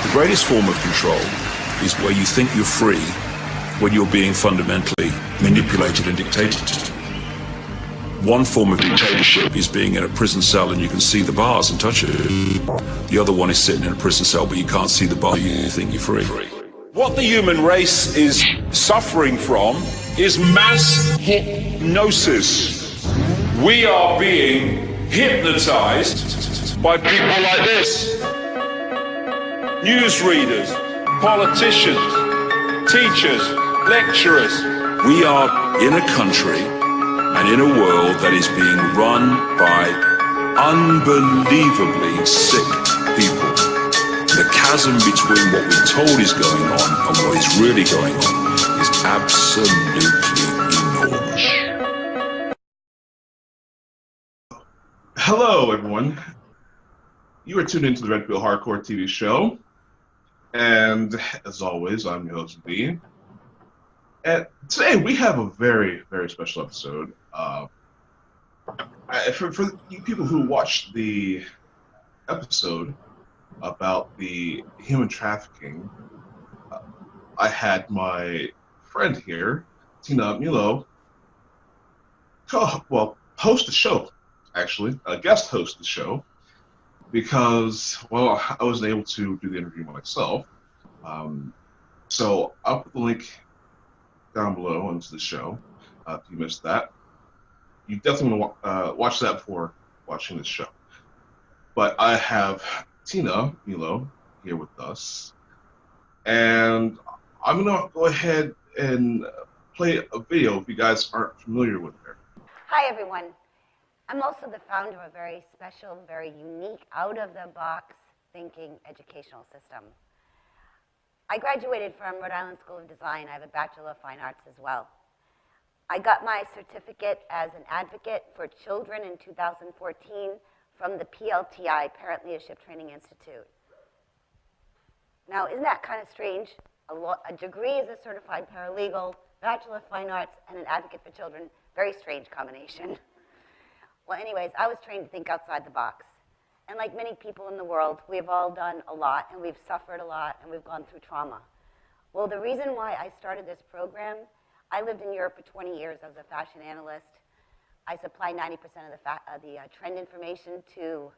The greatest form of control is where you think you're free when you're being fundamentally manipulated and dictated to. One form of dictatorship is being in a prison cell and you can see the bars and touch it. The other one is sitting in a prison cell but you can't see the bar, you think you're free. What the human race is suffering from is mass hypnosis. We are being hypnotized by people like this. Newsreaders, politicians, teachers, lecturers. We are in a country and in a world that is being run by unbelievably sick people. The chasm between what we're told is going on and what is really going on is absolutely enormous. Hello, everyone. You are tuned into the Red Pill Hardcore TV show. And as always, I'm your host, B. And today we have a very, very special episode. For you people who watched the episode about the human trafficking, I had my friend here, Tina Melo, host the show, actually, guest host the show. Because, well, I wasn't able to do the interview myself. So I'll put the link down below onto the show if you missed that. You definitely want to watch that before watching this show. But I have Tina Melo here with us. And I'm going to go ahead and play a video if you guys aren't familiar with her. Hi, everyone. I'm also the founder of a very special, very unique, out-of-the-box thinking educational system. I graduated from Rhode Island School of Design. I have a Bachelor of Fine Arts as well. I got my certificate as an advocate for children in 2014 from the PLTI, Parent Leadership Training Institute. Now, isn't that kind of strange? A degree as a certified paralegal, Bachelor of Fine Arts, and an advocate for children. Very strange combination. Well, anyways, I was trained to think outside the box. And like many people in the world, we've all done a lot, and we've suffered a lot, and we've gone through trauma. Well, the reason why I started this program, I lived in Europe for 20 years as a fashion analyst. I supply 90% of the trend information to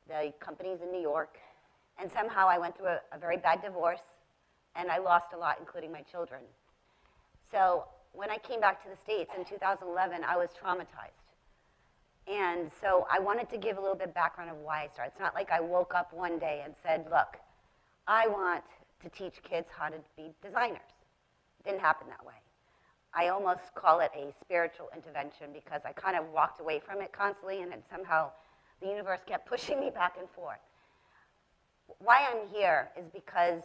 the companies in New York. And somehow I went through a very bad divorce, and I lost a lot, including my children. So when I came back to the States in 2011, I was traumatized. And so I wanted to give a little bit of background of why I started. It's not like I woke up one day and said, look, I want to teach kids how to be designers. It didn't happen that way. I almost call it a spiritual intervention because I kind of walked away from it constantly, and then somehow the universe kept pushing me back and forth. Why I'm here is because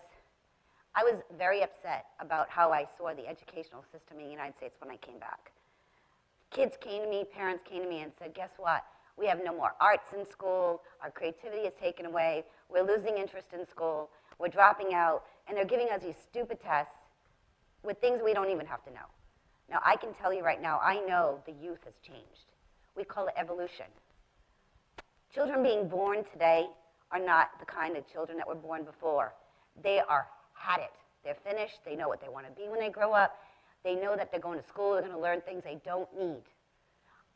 I was very upset about how I saw the educational system in the United States when I came back. Kids came to me, parents came to me and said, guess what? We have no more arts in school, our creativity is taken away, we're losing interest in school, we're dropping out, and they're giving us these stupid tests with things we don't even have to know. Now, I can tell you right now, I know the youth has changed. We call it evolution. Children being born today are not the kind of children that were born before. They are had it. They're finished, they know what they want to be when they grow up, they know that they're going to school, they're going to learn things they don't need.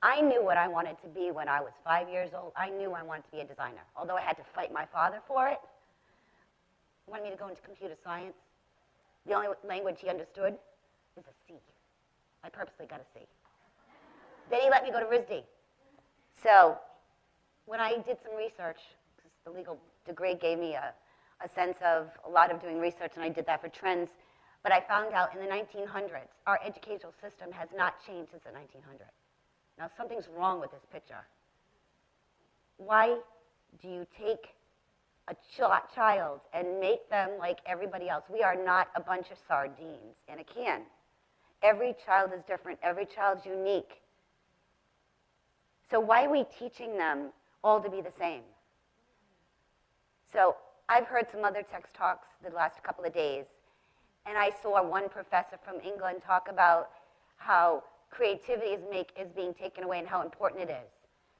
I knew what I wanted to be when I was 5 years old. I knew I wanted to be a designer, although I had to fight my father for it. He wanted me to go into computer science. The only language he understood is a C. I purposely got a C. Then he let me go to RISD. So when I did some research, because the legal degree gave me a sense of a lot of doing research, and I did that for trends, but I found out in the 1900s, our educational system has not changed since the 1900s. Now, something's wrong with this picture. Why do you take a child and make them like everybody else? We are not a bunch of sardines in a can. Every child is different. Every child's unique. So why are we teaching them all to be the same? So I've heard some other text talks the last couple of days, and I saw one professor from England talk about how creativity is being taken away and how important it is.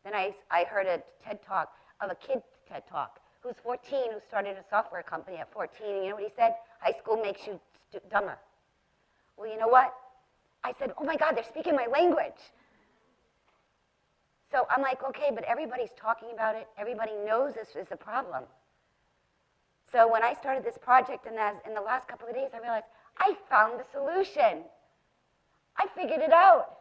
Then I heard a TED talk of a kid TED talk who's 14, who started a software company at 14, and you know what he said? High school makes you dumber. Well, you know what? I said, oh my God, they're speaking my language. So I'm like, okay, but everybody's talking about it. Everybody knows this is a problem. So when I started this project in the last couple of days, I realized I found the solution. I figured it out.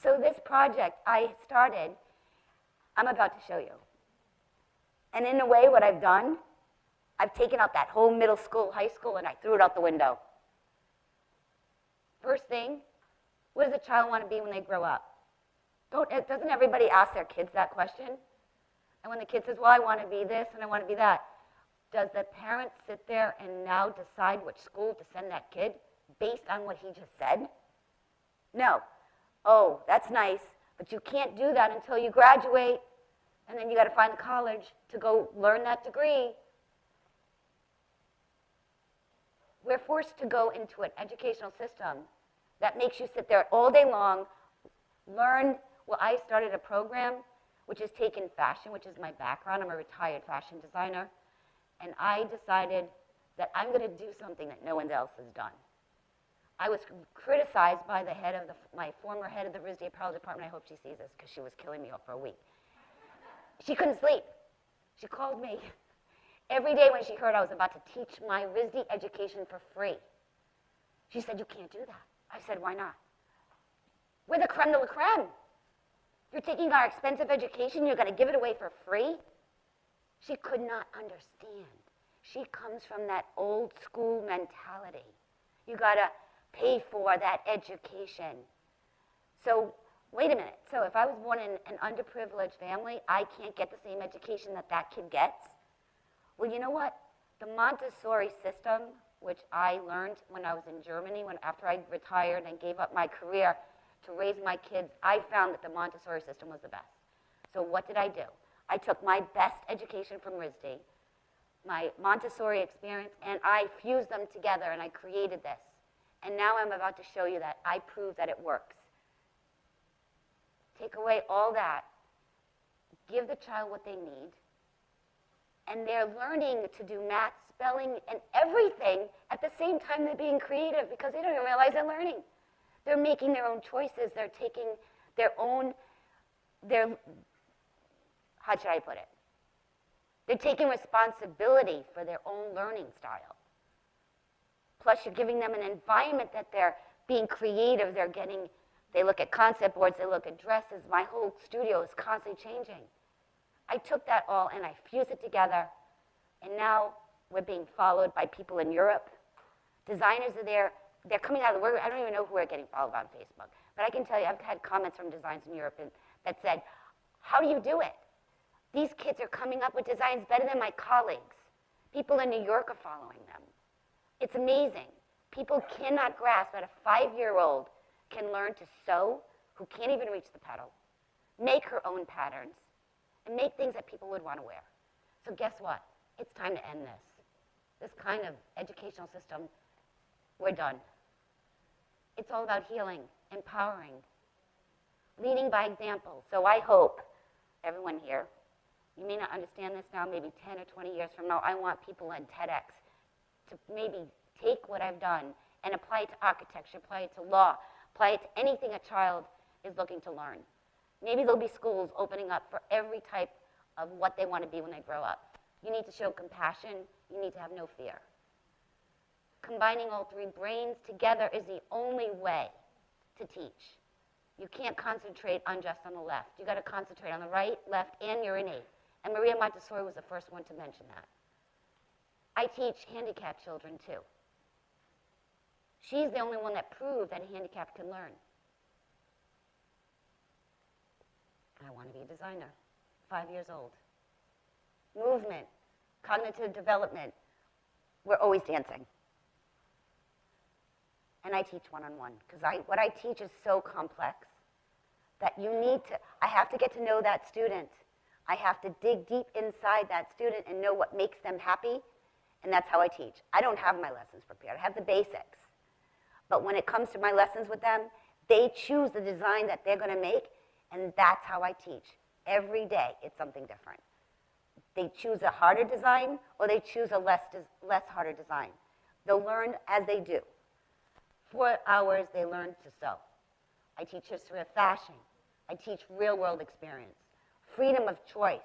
So this project I started, I'm about to show you. And in a way, what I've done, I've taken out that whole middle school, high school, and I threw it out the window. First thing, what does a child want to be when they grow up? Doesn't everybody ask their kids that question? And when the kid says, well, I want to be this and I want to be that, does the parent sit there and now decide which school to send that kid based on what he just said? No. Oh, that's nice, but you can't do that until you graduate, and then you got to find a college to go learn that degree. We're forced to go into an educational system that makes you sit there all day long, learn. Well, I started a program which has taken fashion, which is my background. I'm a retired fashion designer, and I decided that I'm going to do something that no one else has done. I was criticized by the head of my former head of the RISD apparel department. I hope she sees this because she was killing me for a week. She couldn't sleep. She called me every day when she heard I was about to teach my RISD education for free. She said, you can't do that. I said, why not? We're the creme de la creme. You're taking our expensive education, you're going to give it away for free? She could not understand. She comes from that old school mentality. You got to pay for that education. So wait a minute. So if I was born in an underprivileged family, I can't get the same education that that kid gets? Well, you know what? The Montessori system, which I learned when I was in Germany, after I retired and gave up my career to raise my kids, I found that the Montessori system was the best. So what did I do? I took my best education from RISD, my Montessori experience, and I fused them together, and I created this. And now I'm about to show you that I prove that it works. Take away all that, give the child what they need, and they're learning to do math, spelling, and everything at the same time they're being creative because they don't even realize they're learning. They're making their own choices. They're taking their own, how should I put it? They're taking responsibility for their own learning style. Plus, you're giving them an environment that they're being creative. They look at concept boards, they look at dresses. My whole studio is constantly changing. I took that all and I fused it together, and now we're being followed by people in Europe. Designers are there. They're coming out of the work. I don't even know who we're getting followed on Facebook. But I can tell you, I've had comments from designers in Europe that said, how do you do it? These kids are coming up with designs better than my colleagues. People in New York are following them. It's amazing. People cannot grasp that a 5-year-old can learn to sew, who can't even reach the pedal, make her own patterns, and make things that people would want to wear. So guess what? It's time to end this. This kind of educational system, we're done. It's all about healing, empowering, leading by example. So I hope everyone here, you may not understand this now, maybe 10 or 20 years from now, I want people in TEDx to maybe take what I've done and apply it to architecture, apply it to law, apply it to anything a child is looking to learn. Maybe there'll be schools opening up for every type of what they want to be when they grow up. You need to show compassion. You need to have no fear. Combining all three brains together is the only way to teach. You can't concentrate on just on the left. You got to concentrate on the right, left, and your innate. And Maria Montessori was the first one to mention that. I teach handicapped children too. She's the only one that proved that handicapped can learn. be a designer. 5 years old. Movement, cognitive development. We're always dancing. And I teach one-on-one, because what I teach is so complex that I have to get to know that student. I have to dig deep inside that student and know what makes them happy, and that's how I teach. I don't have my lessons prepared. I have the basics. But when it comes to my lessons with them, they choose the design that they're going to make, and that's how I teach. Every day, it's something different. They choose a harder design, or they choose a less harder design. They'll learn as they do. 4 hours, they learn to sew. I teach history of fashion. I teach real-world experience, freedom of choice.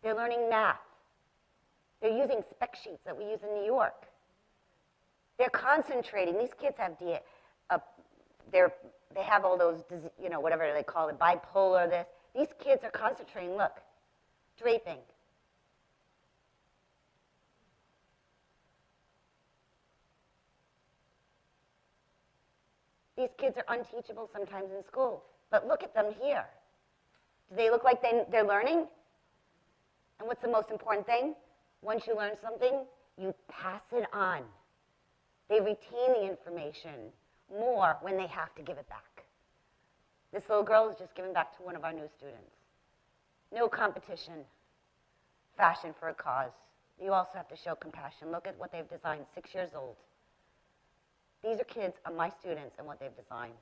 They're learning math. They're using spec sheets that we use in New York. They're concentrating. These kids have they have all those, whatever they call it, bipolar, this. These kids are concentrating, look, draping. These kids are unteachable sometimes in school, but look at them here. Do they look like they're learning? And what's the most important thing? Once you learn something, you pass it on. They retain the information more when they have to give it back. This little girl is just giving back to one of our new students. No competition. Fashion for a cause. You also have to show compassion. Look at what they've designed, 6 years old. These are kids of my students and what they've designed.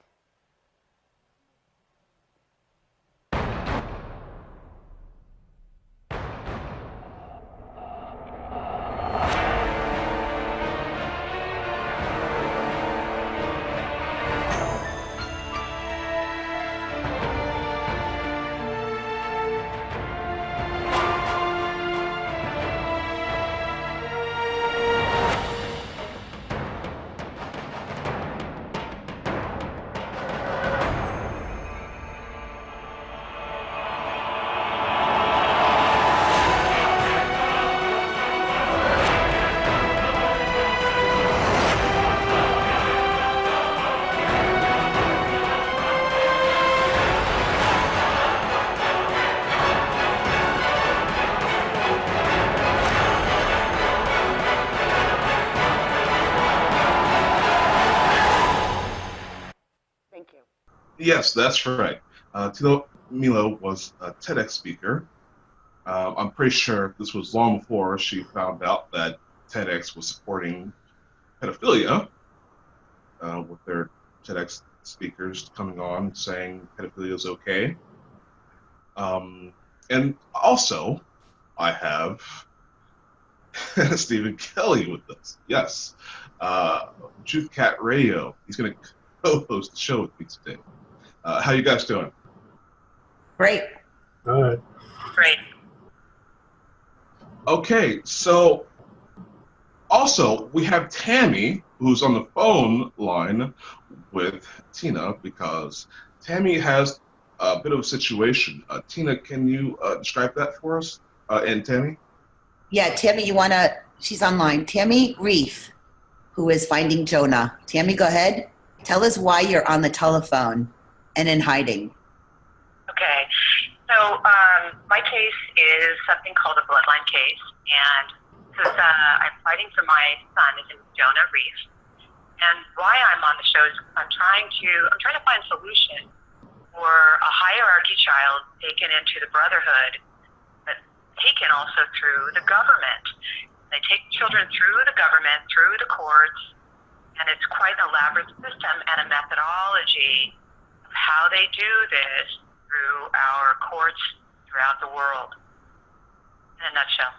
Yes, that's right. Melo was a TEDx speaker. I'm pretty sure this was long before she found out that TEDx was supporting pedophilia, with their TEDx speakers coming on saying pedophilia is okay. And also, I have Stephen Kelley with us. Yes. Truth Cat Radio. He's going to co-host the show with me today. How you guys doing? Great. Good. Great. Okay, so also we have Tammy, who's on the phone line with Tina, because Tammy has a bit of a situation. Tina, can you describe that for us? And Tammy? Yeah, Tammy, she's online. Tammy Reef, who is finding Jonah. Tammy, go ahead. Tell us why you're on the telephone and in hiding. Okay, so my case is something called a bloodline case, and because I'm fighting for my son, his name is Jonah Reef, and why I'm on the show is I'm trying to find a solution for a hierarchy child taken into the brotherhood, but taken also through the government. They take children through the government, through the courts, and it's quite an elaborate system and a methodology of how they do this through our courts throughout the world, in a nutshell.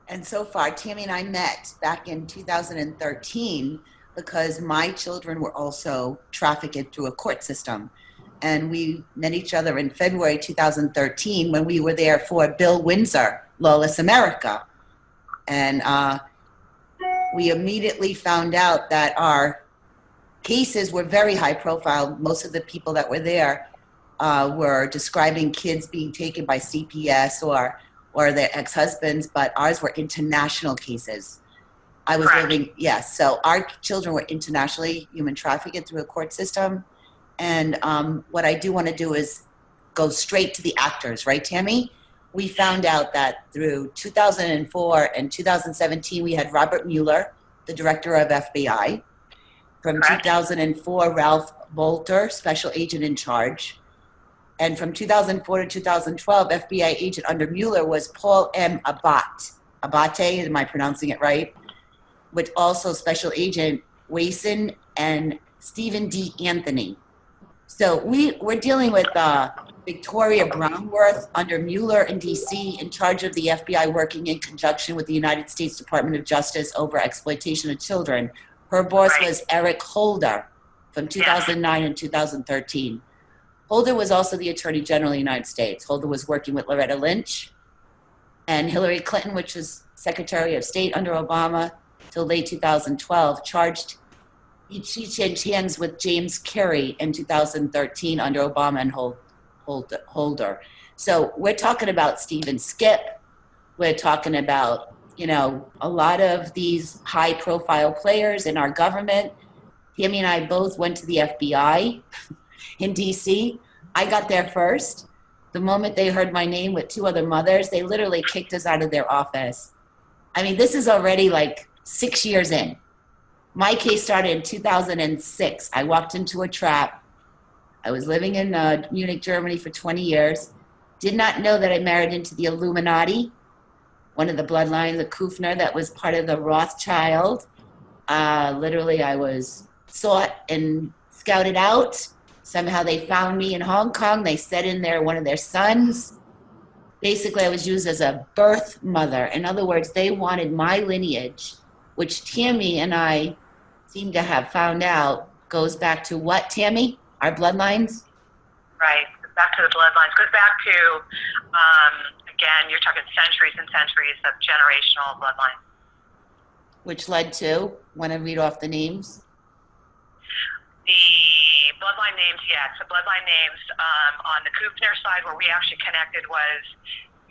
And so far, Tammy and I met back in 2013 because my children were also trafficked through a court system. And we met each other in February 2013 when we were there for Bill Windsor, Lawless America. And we immediately found out that our cases were very high profile. Most of the people that were there were describing kids being taken by CPS or their ex-husbands, but ours were international cases. I was living, yes, so our children were internationally human trafficked through a court system. And what I do want to do is go straight to the actors, right, Tammy? We found out that through 2004 and 2017, we had Robert Mueller, the director of FBI. From 2004, Ralph Bolter, special agent in charge. And from 2004 to 2012, FBI agent under Mueller was Paul M. Abate. Abate, am I pronouncing it right? With also special agent Wason and Stephen D. Anthony. So we're dealing with Victoria Brownworth under Mueller in D.C. in charge of the FBI, working in conjunction with the United States Department of Justice over exploitation of children. Her boss was Eric Holder from 2009 and 2013. Holder was also the Attorney General of the United States. Holder was working with Loretta Lynch and Hillary Clinton, which was Secretary of State under Obama till late 2012, charged she changed hands with James Kerry in 2013 under Obama and Holder. So we're talking about Stephen Skip. We're talking about, a lot of these high profile players in our government. Tammy and I both went to the FBI in DC. I got there first. The moment they heard my name with two other mothers, they literally kicked us out of their office. I mean, this is already like 6 years in. My case started in 2006. I walked into a trap. I was living in Munich, Germany for 20 years. Did not know that I married into the Illuminati, one of the bloodlines, the Kufner, that was part of the Rothschild. Literally, I was sought and scouted out. Somehow they found me in Hong Kong. They set in there one of their sons. Basically, I was used as a birth mother. In other words, they wanted my lineage, which Tammy and I seem to have found out goes back to what, Tammy? Our bloodlines? Right, back to the bloodlines. Goes back to, again, you're talking centuries and centuries of generational bloodlines. Which led to, want to read off the names? The bloodline names, yes. The bloodline names on the Kufner side, where we actually connected, was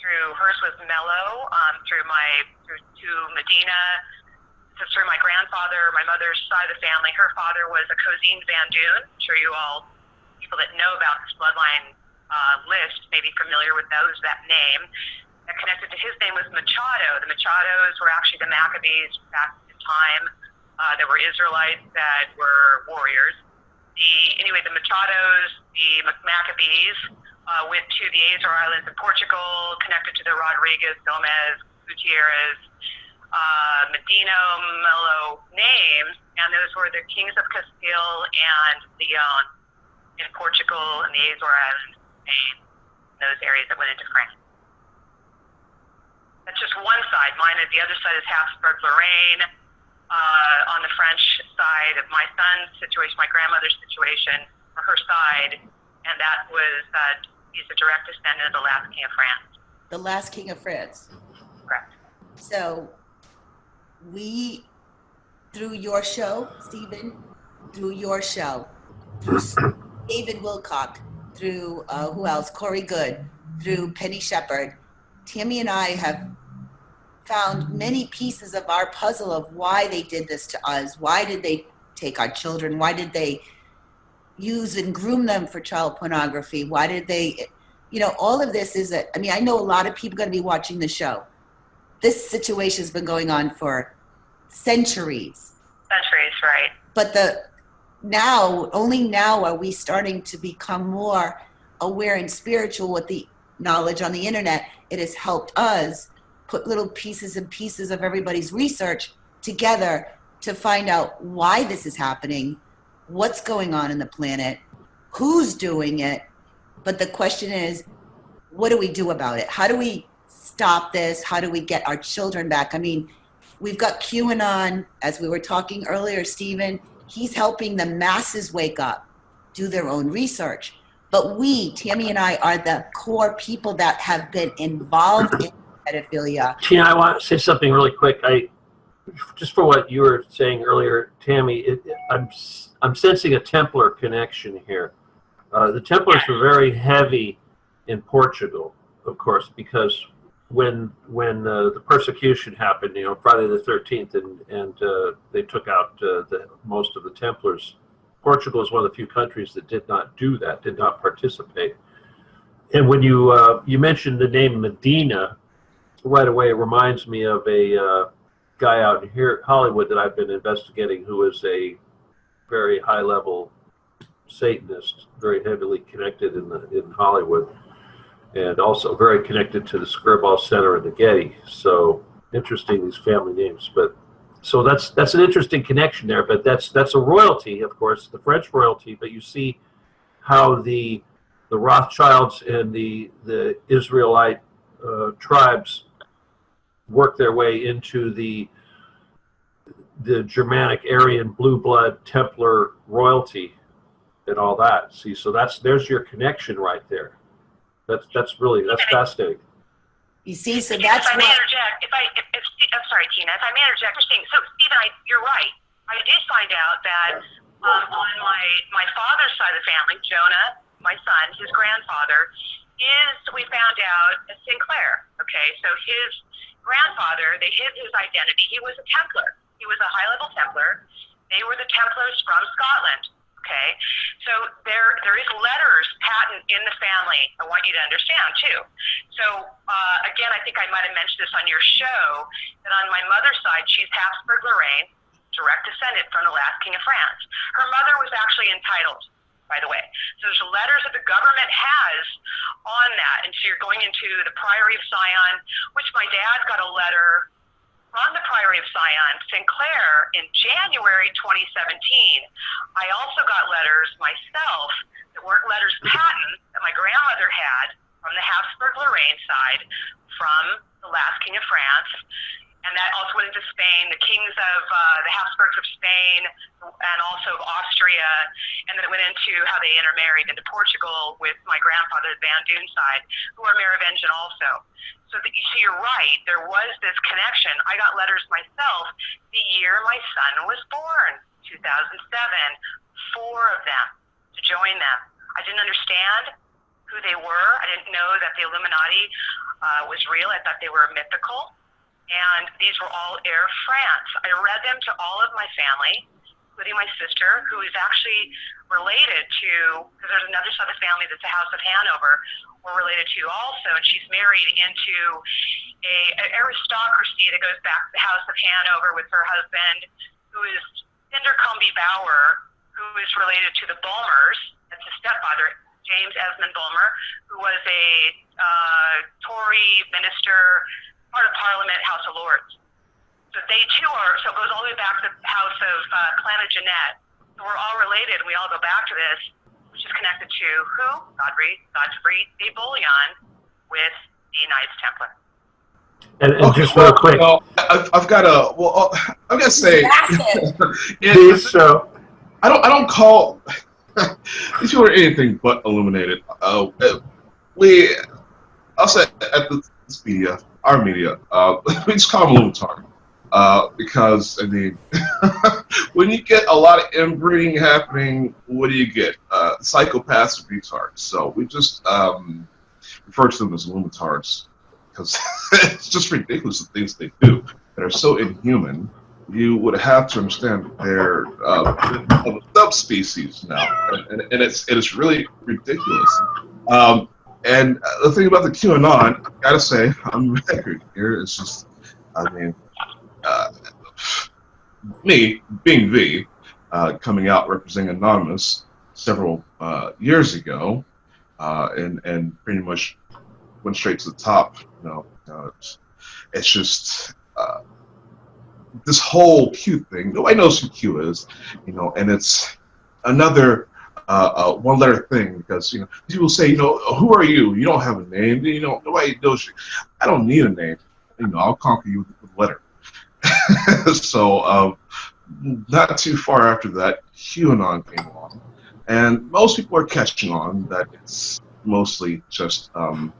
through, hers was Melo, through Medina, through my grandfather, my mother's side of the family. Her father was a Cosine Van Doon. I'm sure you all, people that know about this bloodline list, may be familiar with that name. That connected to his name was Machado. The Machados were actually the Maccabees back in time. There were Israelites that were warriors. The Machados, the Maccabees, went to the Azores Islands in Portugal, connected to the Rodriguez, Gomez, Gutierrez, Medina, Melo names, and those were the kings of Castile and Leon in Portugal and the Azores Islands, Spain, those areas that went into France. That's just one side. Mine, the other side is Habsburg Lorraine. On the French side of my son's situation, my grandmother's situation, for her side, and that was, he's a direct descendant of the last king of France. The last king of France. Correct. So we, through your show, Stephen, through your show, through David Wilcock, through who else? Corey Good, through Penny Shepard, Tammy and I have found many pieces of our puzzle of why they did this to us. Why did they take our children? Why did they use and groom them for child pornography? Why did they, all of this is, I know a lot of people are going to be watching the show. This situation has been going on for centuries. Centuries, right. But only now are we starting to become more aware and spiritual with the knowledge on the internet. It has helped us put little pieces and pieces of everybody's research together to find out why this is happening, what's going on in the planet, who's doing it. But the question is, what do we do about it? How do we stop this? How do we get our children back? We've got QAnon, as we were talking earlier, Stephen, he's helping the masses wake up, do their own research. But we, Tammy and I, are the core people that have been involved in pedophilia. Tina, I want to say something really quick. Just for what you were saying earlier, Tammy, I'm sensing a Templar connection here. The Templars were very heavy in Portugal, of course, because when the persecution happened, Friday the 13th, and they took out most of the Templars. Portugal is one of the few countries that did not do that, did not participate. And when you mentioned the name Medina, right away it reminds me of a guy out here Hollywood that I've been investigating, who is a very high-level Satanist, very heavily connected in Hollywood, and also very connected to the Skirball Center and the Getty. So interesting, these family names. But so that's an interesting connection there. But that's a royalty, of course, the French royalty. But you see how the Rothschilds and the Israelite tribes work their way into the Germanic, Aryan, blue blood, Templar royalty and all that. See, so there's your connection right there. That's fascinating. You see, so If that's I may what. interject, I'm sorry, Tina, if I may interject, so Stephen, you're right. I did find out that on my father's side of the family, Jonah, my son, his grandfather, we found out, Sinclair. Okay, so his grandfather, they hid his identity. He was a Templar. He was a high-level Templar. They were the Templars from Scotland. Okay, so there is letters patent in the family. I want you to understand too. So again, I think I might have mentioned this on your show that on my mother's side, she's Habsburg-Lorraine, direct descendant from the last king of France. Her mother was actually entitled, by the way. So there's letters that the government has on that, and so you're going into the Priory of Sion, which my dad got a letter from the Priory of Sion, Sinclair, in January 2017. I also got letters myself that weren't letters patent that my grandmother had from the Habsburg-Lorraine side from the last king of France. And that also went into Spain, the kings of the Habsburgs of Spain and also of Austria. And then it went into how they intermarried into Portugal with my grandfather, the Van Doon side, who are Merovingian also. So that you see, you're right, there was this connection. I got letters myself the year my son was born, 2007, 4 of them, to join them. I didn't understand who they were. I didn't know that the Illuminati was real. I thought they were mythical. And these were all Air France. I read them to all of my family, including my sister, who is actually related to, because there's another side of the family that's the House of Hanover, we're related to also, and she's married into an aristocracy that goes back to the House of Hanover with her husband, who is Cinder Comby Bower, who is related to the Bulmers. That's his stepfather, James Esmond Bulmer, who was a Tory minister, part of Parliament, House of Lords. So they too are, so it goes all the way back to the House of Plantagenet. So we're all related, and we all go back to this, which is connected to who? Godfrey de Bouillon with the Knights Templar. And just real quick. Well, I've got to. Well, I'm gonna say. Please, so. I don't call these people are anything but illuminated. I'll say at this media, our media, we just call them Illuminati. Because, I mean, when you get a lot of inbreeding happening, what do you get? Psychopaths and retards. So we just refer to them as Illumitards because it's just ridiculous the things they do that are so inhuman. You would have to understand they're a subspecies now, and it is really ridiculous. And the thing about the QAnon, I gotta say, on record here, it's just, I mean, me being V, coming out representing Anonymous several years ago, and pretty much went straight to the top. You know, it's just this whole Q thing. Nobody knows who Q is, you know, and it's another one-letter thing because people say, who are you? You don't have a name. Nobody knows you. I don't need a name. I'll conquer you with a letter. So not too far after that, QAnon came along, and most people are catching on that it's mostly just a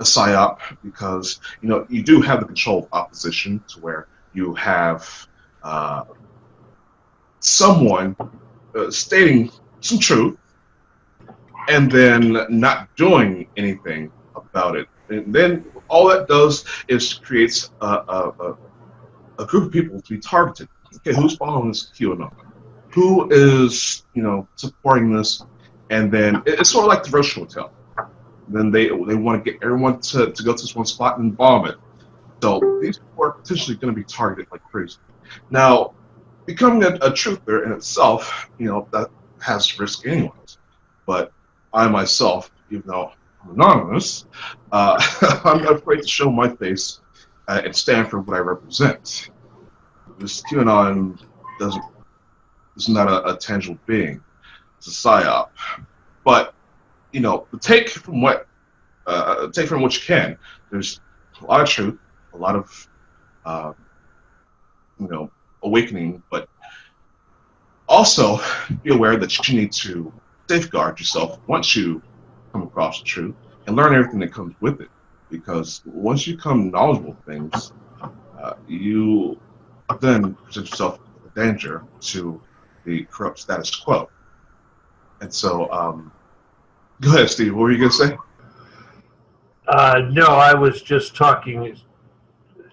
psyop because you do have the control of opposition to where you have someone stating some truth and then not doing anything about it, and then all that does is creates a group of people to be targeted. Okay, who's following this QAnon? Who is, supporting this? And then it's sort of like the Roche Hotel. Then they want to get everyone to go to this one spot and bomb it. So these people are potentially going to be targeted like crazy. Now, becoming a truther in itself, that has risk anyways. But I myself, even though I'm anonymous, I'm afraid to show my face and stand for what I represent. This QAnon is not a tangible being. It's a psyop. But take from what you can. There's a lot of truth, a lot of awakening, but also be aware that you need to safeguard yourself once you come across the truth and learn everything that comes with it. Because once you become knowledgeable of things, you then present yourself with a danger to the corrupt status quo. And so, go ahead, Steve. What were you going to say? No, I was just talking.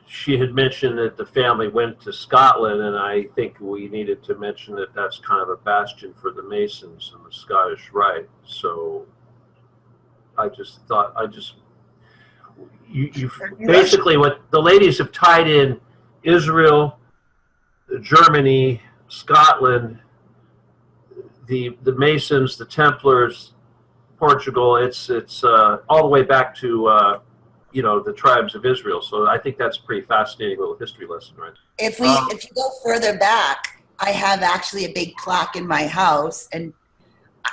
She had mentioned that the family went to Scotland, and I think we needed to mention that that's kind of a bastion for the Masons and the Scottish Rite. So I just thought, you basically what the ladies have tied in Israel, Germany, Scotland, the Masons, the Templars, Portugal. It's all the way back to the tribes of Israel. So I think that's a pretty fascinating little history lesson, right? If you go further back, I have actually a big plaque in my house, and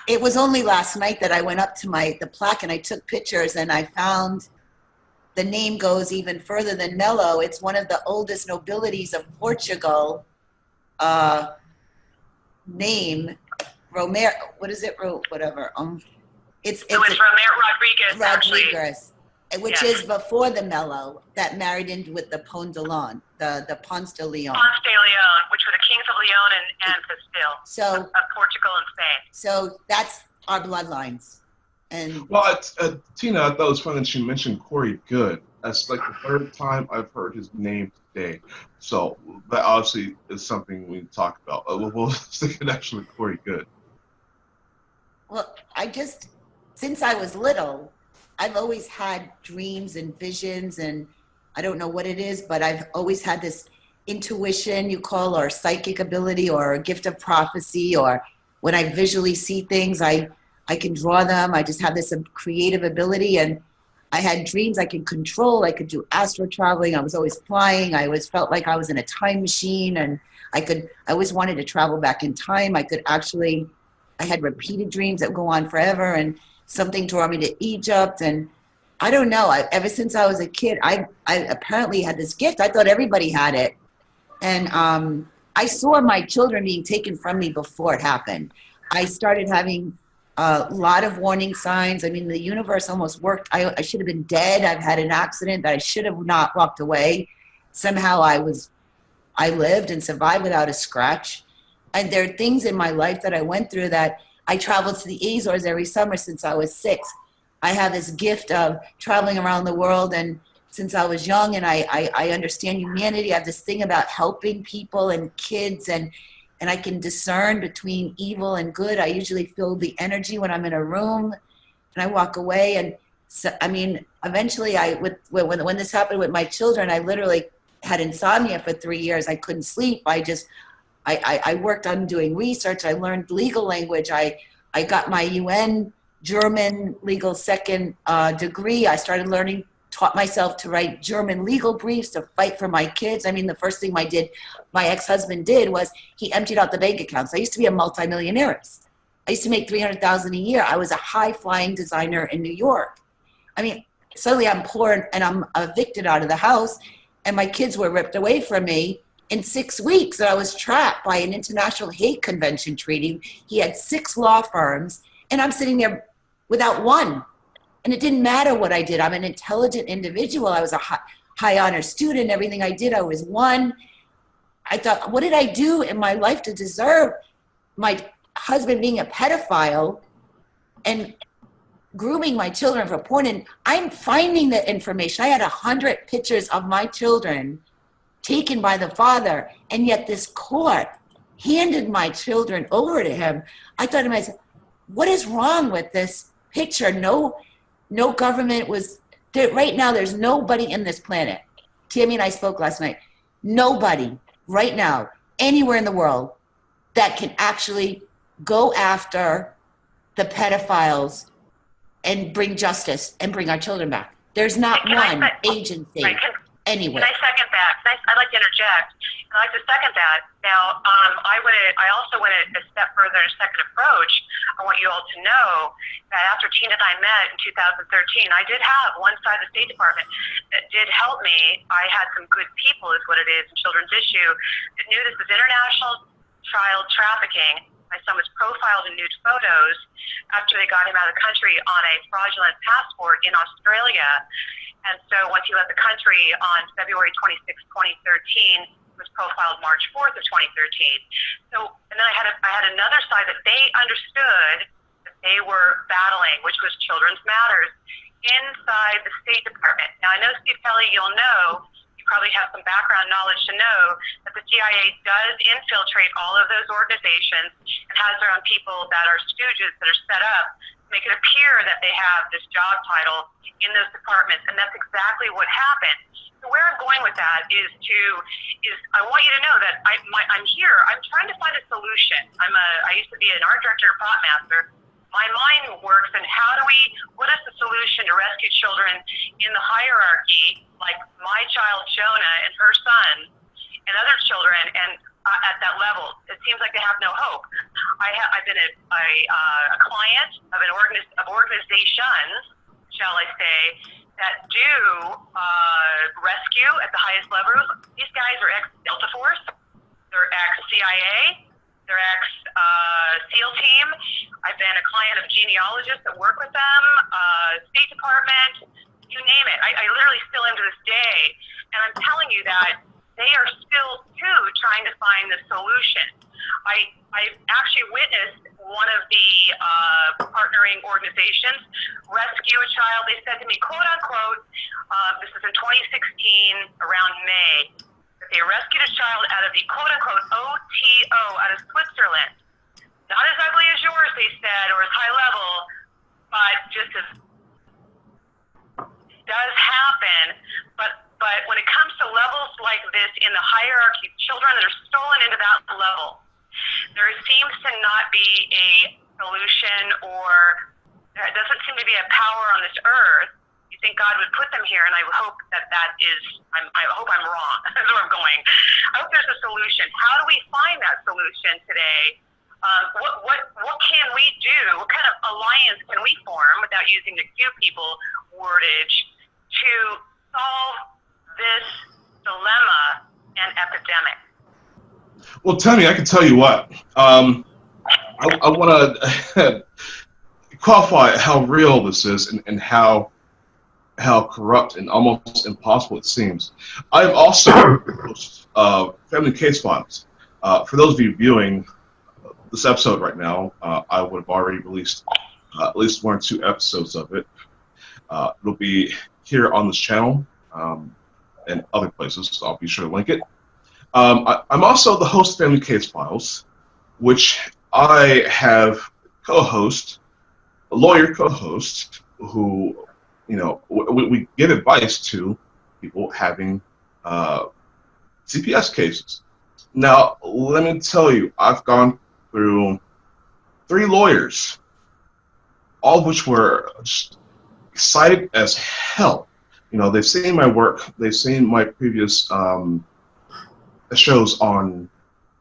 it was only last night that I went up to the plaque and I took pictures, and I found the name goes even further than Melo. It's one of the oldest nobilities of Portugal. Name Romero. What is it? Whatever. It's Romero Rodriguez, which Yes. is before the Melo that married in with the Pont de Leon, the Ponce de Leon. Ponce de Leon, which were the kings of Leon and Castile, So of Portugal and Spain. So that's our bloodlines. And Well, Tina, I thought it was funny that she mentioned Corey Good. That's like the third time I've heard his name today. So that obviously is something we talk about. We'll stick it actually with Corey Good. well, since I was little, I've always had dreams and visions, and I don't know what it is, but I've always had this intuition, you call, or psychic ability, or a gift of prophecy, or when I visually see things, I can draw them. I just have this creative ability, and I had dreams I could control. I could do astral traveling. I was always flying. I always felt like I was in a time machine, and I always wanted to travel back in time. I had repeated dreams that would go on forever, and something draw me to Egypt. And I don't know, ever since I was a kid, I apparently had this gift. I thought everybody had it. And I saw my children being taken from me before it happened. I started having a lot of warning signs. I mean, the universe almost worked. I should have been dead. I've had an accident that I should have not walked away. Somehow I lived and survived without a scratch. And there are things in my life that I went through that I traveled to the Azores every summer since I was 6. I have this gift of traveling around the world, and since I was young, and I understand humanity. I have this thing about helping people and kids, and I can discern between evil and good. I usually feel the energy when I'm in a room, and I walk away. And so, I mean, eventually, when this happened with my children, I literally had insomnia for 3 years. I couldn't sleep. I worked on doing research. I learned legal language. I got my UN German legal second degree. I started taught myself to write German legal briefs to fight for my kids. I mean, the first thing my ex-husband did was he emptied out the bank accounts. I used to be a multimillionaire. I used to make $300,000 a year. I was a high-flying designer in New York. I mean, suddenly I'm poor and I'm evicted out of the house, and my kids were ripped away from me in 6 weeks. And I was trapped by an international hate convention treaty. He had 6 law firms, and I'm sitting there without one. And it didn't matter what I did. I'm an intelligent individual. I was a high honor student. Everything I did, I was one. I thought, what did I do in my life to deserve my husband being a pedophile and grooming my children for porn? And I'm finding the information. I had 100 pictures of my children taken by the father, and yet this court handed my children over to him. I thought to myself, what is wrong with this picture? No, No government was there. Right now, there's nobody in this planet. Tammy and I spoke last night. Nobody right now, anywhere in the world, that can actually go after the pedophiles and bring justice and bring our children back. There's not one agency anywhere. Can I second that? I'd like to interject. I'd like to second that. Now, I also went a step further in a second approach. I want you all to know that after Tina and I met in 2013, I did have one side of the State Department that did help me. I had some good people, is what it is, in children's issue, that knew this was international child trafficking. My son was profiled in nude photos after they got him out of the country on a fraudulent passport in Australia. And so once he left the country on February 26, 2013, was profiled March 4th of 2013. So, and then I had another side that they understood that they were battling, which was Children's Matters, inside the State Department. Now, I know, Steve Kelley, you'll know, you probably have some background knowledge to know that the CIA does infiltrate all of those organizations and has their own people that are stooges that are set up to make it appear that they have this job title in those departments, and that's exactly what happened. So where I'm going with that is I want you to know that I'm here. I'm trying to find a solution. I used to be an art director, thought master. My mind works, and what is the solution to rescue children in the hierarchy, like my child Jonah and her son, and other children, and at that level, it seems like they have no hope. I've been a client of organizations, shall I say, that do rescue at the highest levels. These guys are ex-Delta Force, they're ex-CIA, they're ex-SEAL team. I've been a client of genealogists that work with them, State Department, you name it. I literally still am to this day. And I'm telling you that they are still, too, trying to find the solution. I've actually witnessed one of the partnering organizations rescue a child. They said to me, quote unquote, this is in 2016, around May, that they rescued a child out of the quote unquote OTO out of Switzerland. Not as ugly as yours, they said, or as high level, but just as does happen. But when it comes to levels like this in the hierarchy, children that are stolen into that level, there seems to not be a solution, or there doesn't seem to be a power on this earth. You think God would put them here, and I hope I hope I'm wrong. That's where I'm going. I hope there's a solution. How do we find that solution today? What can we do? What kind of alliance can we form, without using the Q people wordage, to solve this dilemma and epidemic? Well, Tammy, I can tell you what. I want to qualify how real this is, and how corrupt and almost impossible it seems. I've also host Family Case Files. For those of you viewing this episode right now, I would have already released at least 1 or 2 episodes of it. It'll be here on this channel and other places, so I'll be sure to link it. I'm also the host of Family Case Files, which I have a lawyer co-host, who, we give advice to people having CPS cases. Now, let me tell you, I've gone through 3 lawyers, all of which were just excited as hell. They've seen my work, they've seen my previous shows on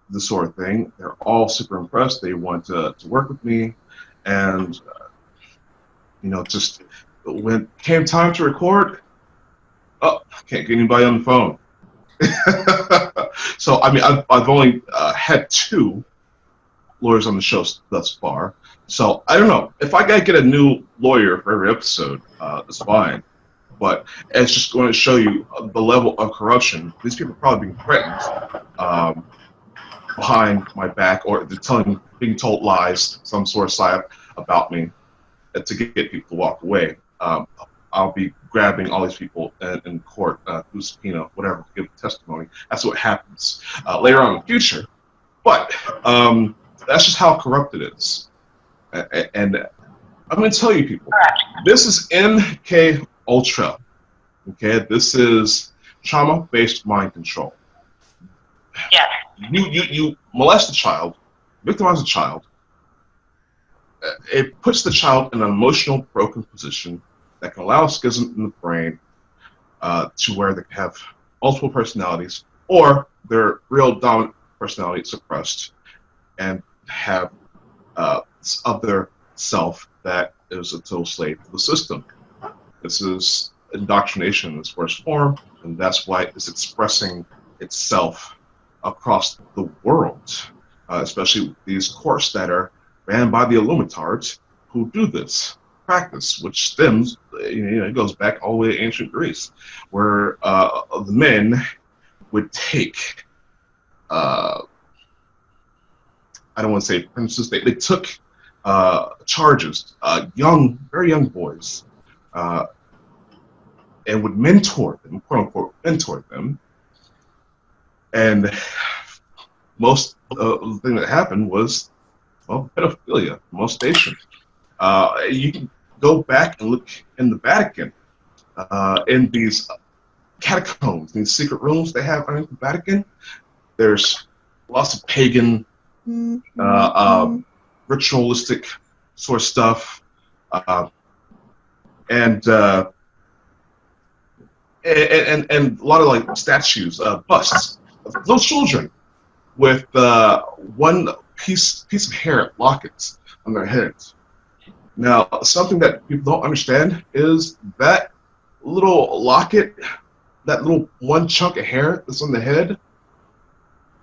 this sort of thing. They're all super impressed. They want to work with me, and just when it came time to record, can't get anybody on the phone. So I've only had 2 lawyers on the show thus far. So I don't know if I gotta get a new lawyer for every episode. That's fine. But it's just going to show you the level of corruption. These people are probably being threatened behind my back, or they're being told lies, some sort of side about me, to get people to walk away. I'll be grabbing all these people in court, through subpoena, whatever, to give testimony. That's what happens later on in the future. But that's just how corrupt it is. And I'm going to tell you, people. Correct. This is MK Ultra. Okay, this is trauma-based mind control. Yes. You molest a child, victimize a child. It puts the child in an emotional broken position that can allow a schism in the brain to where they can have multiple personalities, or their real dominant personality suppressed, and have of their self that is a total slave to the system. This is indoctrination in its worst form, and that's why it's expressing itself across the world, especially these courts that are ran by the Illuminati who do this practice, which stems, it goes back all the way to ancient Greece, where the men would take, I don't want to say princes, they took charges, very young boys, and would mentor them, quote unquote, mentor them. And most of the thing that happened was, well, pedophilia, molestation. You can go back and look in the Vatican, in these catacombs, these secret rooms they have underneath the Vatican. There's lots of pagan, ritualistic sort of stuff, and a lot of like statues, busts of little children with one piece of hair, lockets on their heads. Now, something that people don't understand is that little locket, that little one chunk of hair that's on the head,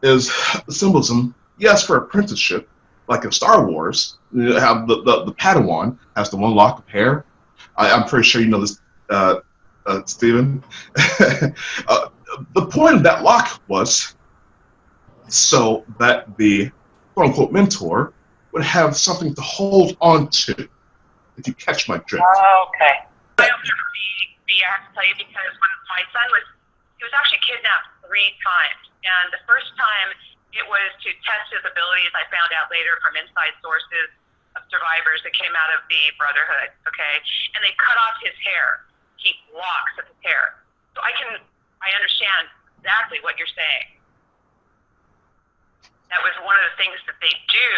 is symbolism, yes, for apprenticeship, like in Star Wars. You have the Padawan has the one lock of hair. I'm pretty sure you know this, Stephen. The point of that lock was so that the quote-unquote mentor would have something to hold on to, if you catch my drift. Okay. I don't remember the act to tell you, because when my son was actually kidnapped 3 times. And the first time it was to test his abilities, I found out later from inside sources of survivors that came out of the Brotherhood, okay? And they cut off his hair, keep locks of his hair. So I understand exactly what you're saying. That was one of the things that they do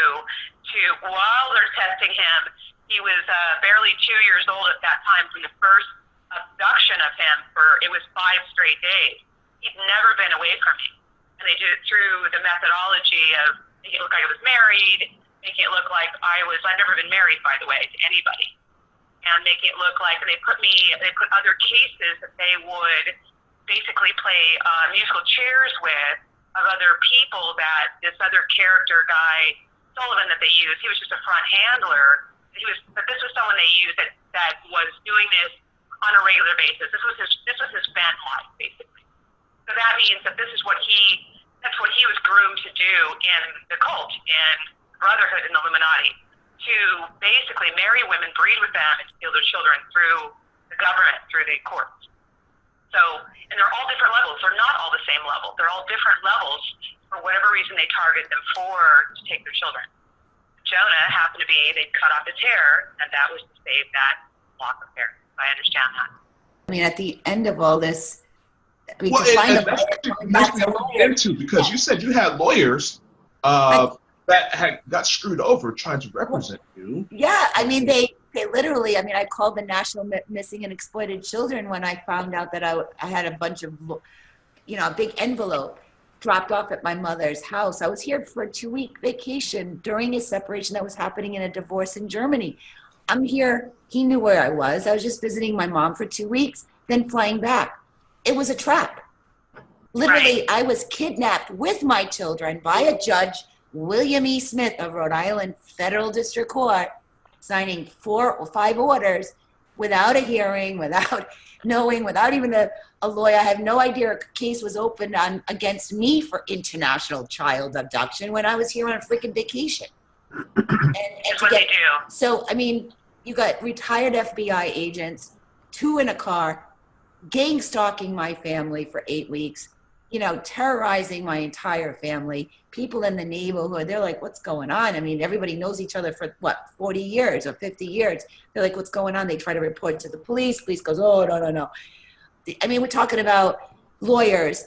while they're testing him. He was barely 2 years old at that time from the first abduction of him it was 5 straight days. He'd never been away from me. And they did it through the methodology of making it look like I was married, making it look like I've never been married, by the way, to anybody. And making it look like, they put other cases that they would basically play musical chairs with, of other people that this other character guy, Sullivan, that they used, he was just a front handler. But this was someone they used that was doing this on a regular basis. This was his fan life, basically. So that means that that's what he was groomed to do in the cult, in Brotherhood, and Illuminati, to basically marry women, breed with them, and steal their children through the government, through the courts. So, and they're all different levels. They're not all the same level. They're all different levels for whatever reason they target them to take their children. Jonah happened to be, they cut off his hair, and that was to save that lock of hair. I understand that. I mean, at the end of all this, I mean, Well, to find that's what I get into, because you said you had lawyers that got screwed over trying to represent you. Yeah, I mean, they literally, I mean, I called the National Missing and Exploited Children when I found out that I had a bunch of, a big envelope dropped off at my mother's house. I was here for a 2-week vacation during a separation that was happening in a divorce in Germany. I'm here, he knew where I was. I was just visiting my mom for 2 weeks, then flying back. It was a trap. Literally, I was kidnapped with my children by a judge, William E. Smith of Rhode Island Federal District Court, signing 4 or 5 orders without a hearing, without knowing, without even a lawyer. I have no idea a case was opened against me for international child abduction when I was here on a freaking vacation. And what they do. So, I mean, you got retired FBI agents, 2 in a car, gang stalking my family for 8 weeks, you know, terrorizing my entire family. People in the neighborhood, they're like, what's going on? I mean, everybody knows each other for what, 40 years or 50 years. They're like, what's going on? They try to report to the police. Police goes, oh, no, no, no. I mean, we're talking about lawyers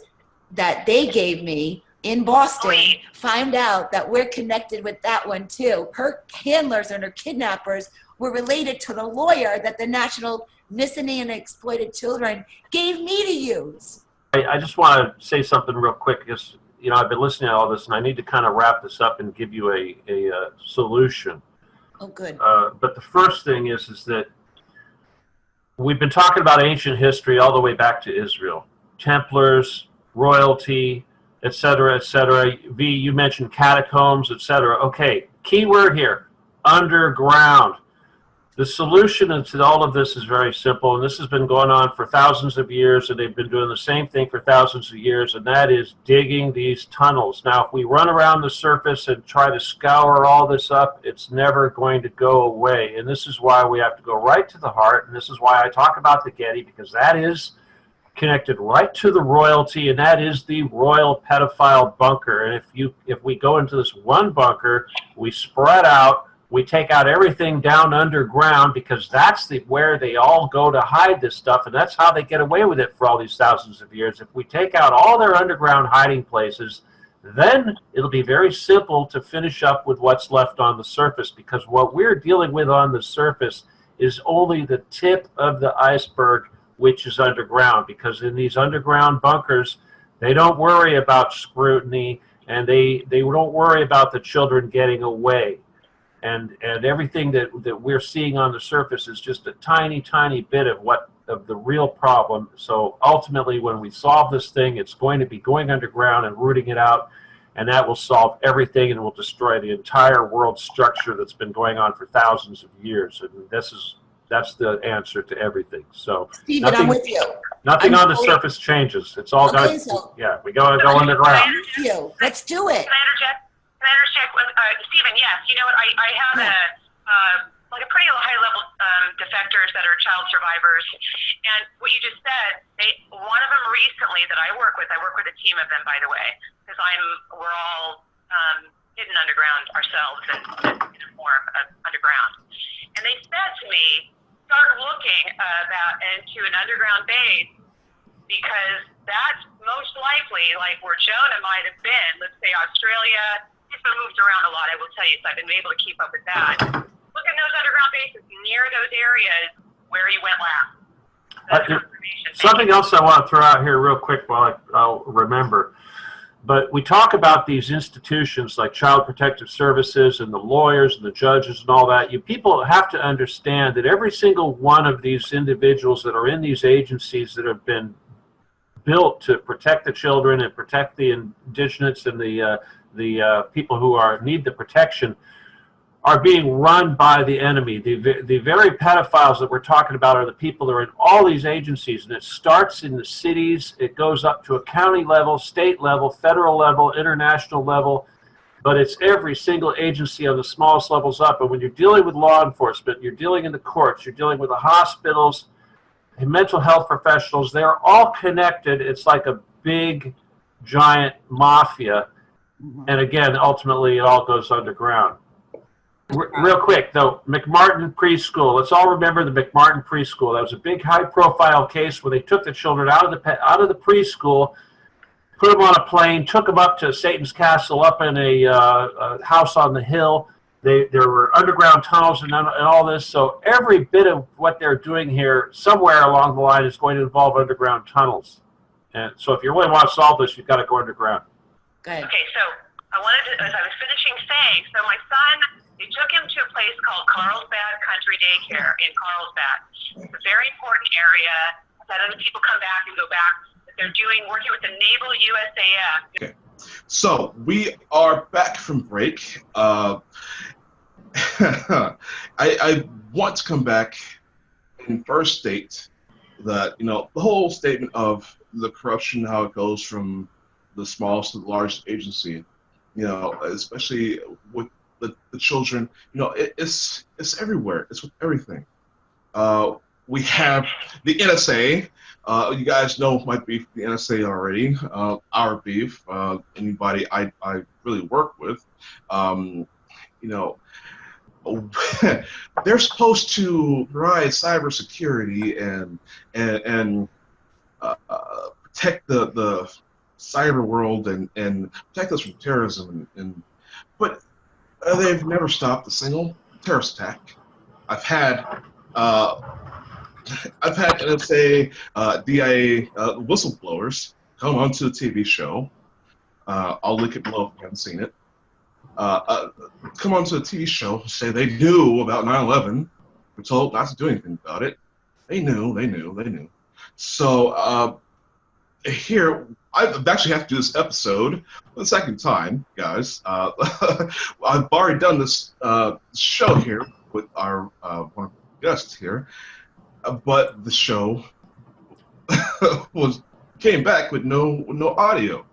that they gave me in Boston, find out that we're connected with that one too. Her handlers and her kidnappers were related to the lawyer that the National Missing and Exploited Children gave me to use. I just want to say something real quick because, you know, I've been listening to all this and I need to kind of wrap this up and give you a solution. Oh, good. But the first thing is that we've been talking about ancient history all the way back to Israel. Templars, royalty, et cetera, et cetera. V, you mentioned catacombs, et cetera. Okay, key word here, underground. The solution to all of this is very simple, and this has been going on for thousands of years, and they've been doing the same thing for thousands of years, and that is digging these tunnels. Now, if we run around the surface and try to scour all this up, it's never going to go away, and this is why we have to go right to the heart, and this is why I talk about the Getty, because that is connected right to the royalty, and that is the royal pedophile bunker. And if we go into this one bunker, we spread out, we take out everything down underground, because that's where they all go to hide this stuff, and that's how they get away with it for all these thousands of years. If we take out all their underground hiding places, then it'll be very simple to finish up with what's left on the surface, because what we're dealing with on the surface is only the tip of the iceberg, which is underground, because in these underground bunkers, they don't worry about scrutiny, and they don't worry about the children getting away. And everything that we're seeing on the surface is just a tiny, tiny bit of the real problem. So ultimately, when we solve this thing, it's going to be going underground and rooting it out, and that will solve everything and will destroy the entire world structure that's been going on for thousands of years. And that's the answer to everything. So Stephen, I'm with you. Nothing on the surface changes. It's all Okay, got, yeah, we got to go underground. I'm with you. Let's do it. Can I interject? Stephen, yes. You know what? I have like a pretty high-level defectors that are child survivors, and what you just said, one of them recently that I work with a team of them, by the way, because we're all hidden underground ourselves in a form of underground, and they said to me, start looking into an underground base, because that's most likely like where Jonah might have been. Let's say Australia. He's been moved around a lot, I will tell you, so I've been able to keep up with that. Look in those underground bases near those areas where he went last. Something else I want to throw out here real quick while I'll remember. But we talk about these institutions like Child Protective Services and the lawyers and the judges and all that. You people have to understand that every single one of these individuals that are in these agencies that have been built to protect the children and protect the indigenous and the people who need the protection are being run by the enemy. The very pedophiles that we're talking about are the people that are in all these agencies, and it starts in the cities, it goes up to a county level, state level, federal level, international level, but it's every single agency on the smallest levels up. And when you're dealing with law enforcement, you're dealing in the courts, you're dealing with the hospitals, and mental health professionals, they're all connected. It's like a big, giant mafia. And again, ultimately, it all goes underground. Real quick, though, McMartin Preschool. Let's all remember the McMartin Preschool. That was a big, high-profile case where they took the children out of the preschool, put them on a plane, took them up to Satan's Castle, up in a house on the hill. There were underground tunnels and all this. So every bit of what they're doing here, somewhere along the line, is going to involve underground tunnels. And so if you really want to solve this, you've got to go underground. Good. Okay, so I wanted to, as I was finishing saying, so my son, they took him to a place called Carlsbad Country Daycare in Carlsbad. It's a very important area. I've had other people come back and go back. They're working with the Naval USAF. Okay, so we are back from break. I want to come back and first state that, you know, the whole statement of the corruption, how it goes from the smallest to the largest agency, you know, especially with the children, you know, it's everywhere. It's with everything. we have the NSA. You guys know my beef with the NSA already. Our beef. Anybody I really work with. They're supposed to provide cybersecurity and protect the cyber world and protect us from terrorism but they've never stopped a single terrorist attack. I've had NSA, DIA whistleblowers come onto the TV show. I'll link it below if you haven't seen it. Come onto a TV show, say they knew about 9/11. We're told not to do anything about it. They knew. So here, I've actually have to do this episode the second time, guys. I've already done this show here with our one of the guests here, but the show came back with no audio.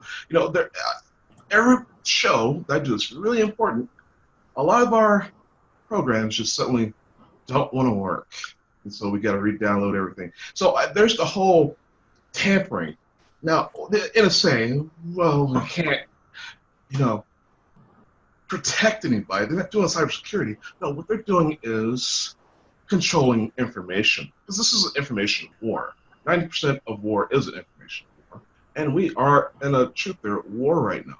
Every show that I do is really important. A lot of our programs just suddenly don't want to work, and so we got to re-download everything. So there's the whole tampering. Now, the NSA, well, we can't, protect anybody. They're not doing cybersecurity. No, what they're doing is controlling information, because this is an information war. 90% of war is an information war, and we are in a truth-there war right now.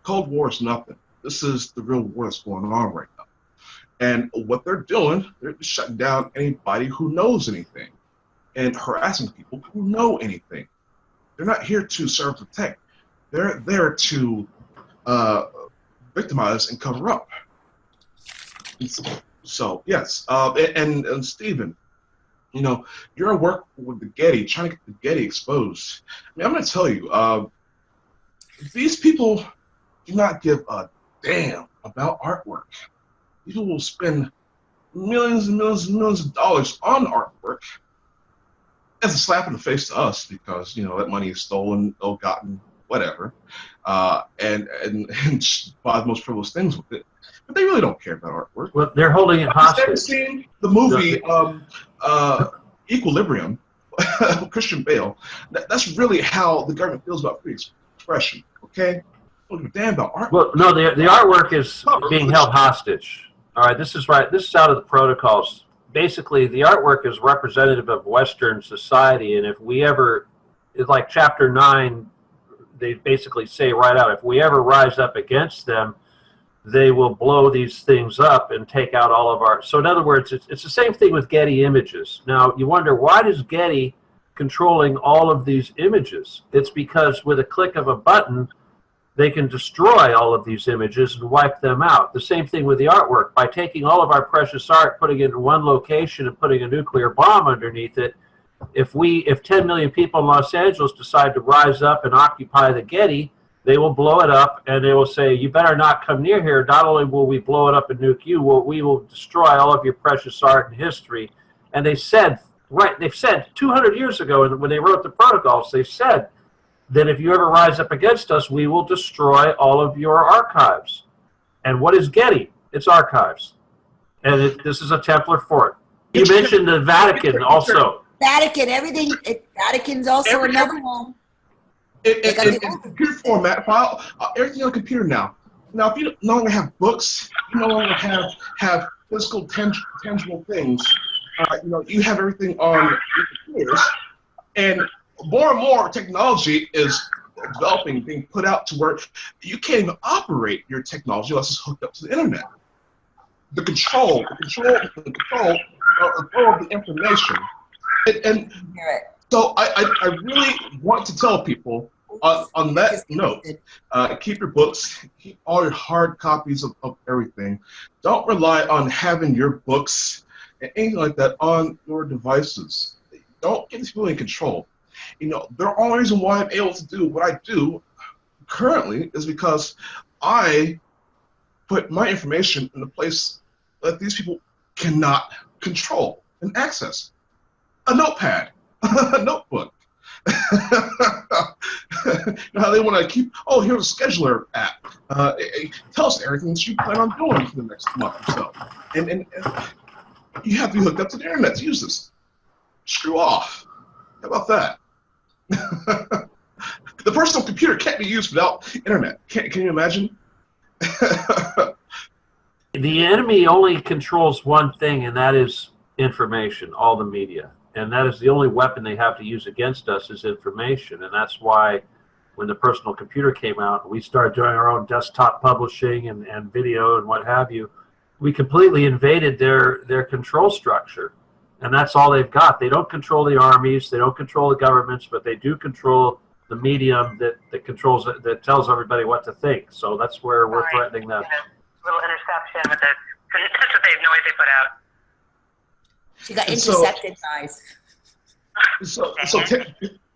Cold War is nothing. This is the real war that's going on right now. And what they're doing, they're just shutting down anybody who knows anything and harassing people who know anything. They're not here to serve and protect. They're there to victimize and cover up. So, yes. And Stephen, you're at work with the Getty, trying to get the Getty exposed. I mean, I'm going to tell you, these people do not give a damn about artwork. People will spend millions and millions and millions of dollars on artwork as a slap in the face to us, because that money is stolen, ill-gotten, whatever, and buy the most frivolous things with it. But they really don't care about artwork. Well, they're holding it hostage. Have you seen the movie Equilibrium? Christian Bale. That's really how the government feels about free expression. Okay. Don't give a damn about artwork. Well, no, the artwork is being held hostage. All right, this is right. This is out of the protocols. Basically, the artwork is representative of Western society, and if we ever, it's like Chapter 9, they basically say right out, if we ever rise up against them, they will blow these things up and take out all of our. So in other words, it's the same thing with Getty images. Now, you wonder, why does Getty controlling all of these images? It's because with a click of a button, they can destroy all of these images and wipe them out. The same thing with the artwork. By taking all of our precious art, putting it in one location and putting a nuclear bomb underneath it, if 10 million people in Los Angeles decide to rise up and occupy the Getty, they will blow it up, and they will say, you better not come near here. Not only will we blow it up and nuke you, we will destroy all of your precious art and history. And they've said 200 years ago when they wrote the protocols, they said that if you ever rise up against us, we will destroy all of your archives. And what is Getty? It's archives. And this is a Templar fort. You mentioned the Vatican also. Vatican, everything. Vatican's also another one. It's computer format, file, everything on the computer now. Now, if you no longer have books, you no longer have physical, tangible things. You have everything on your computers, and more technology is developing, being put out to where you can't even operate your technology unless it's hooked up to the internet. The control of the information, and so I really want to tell people on that note, keep your books, keep all your hard copies of everything. Don't rely on having your books and anything like that on your devices. Don't get these people in control. The only reason why I'm able to do what I do currently is because I put my information in a place that these people cannot control and access. A notepad, a notebook. How they want to keep, here's a scheduler app. It tells everything that you plan on doing for the next month or so. And you have to be hooked up to the internet to use this. screw off. How about that? The personal computer can't be used without internet. Can you imagine? The enemy only controls one thing, and that is information, all the media. And that is the only weapon they have to use against us is information. And that's why when the personal computer came out, we started doing our own desktop publishing and video and what have you. We completely invaded their control structure. And that's all they've got. They don't control the armies, they don't control the governments, but they do control the medium that controls it, that tells everybody what to think. So that's where we're threatening them. Little interception with it. That's what they noise they put out. She got intercepted, guys. So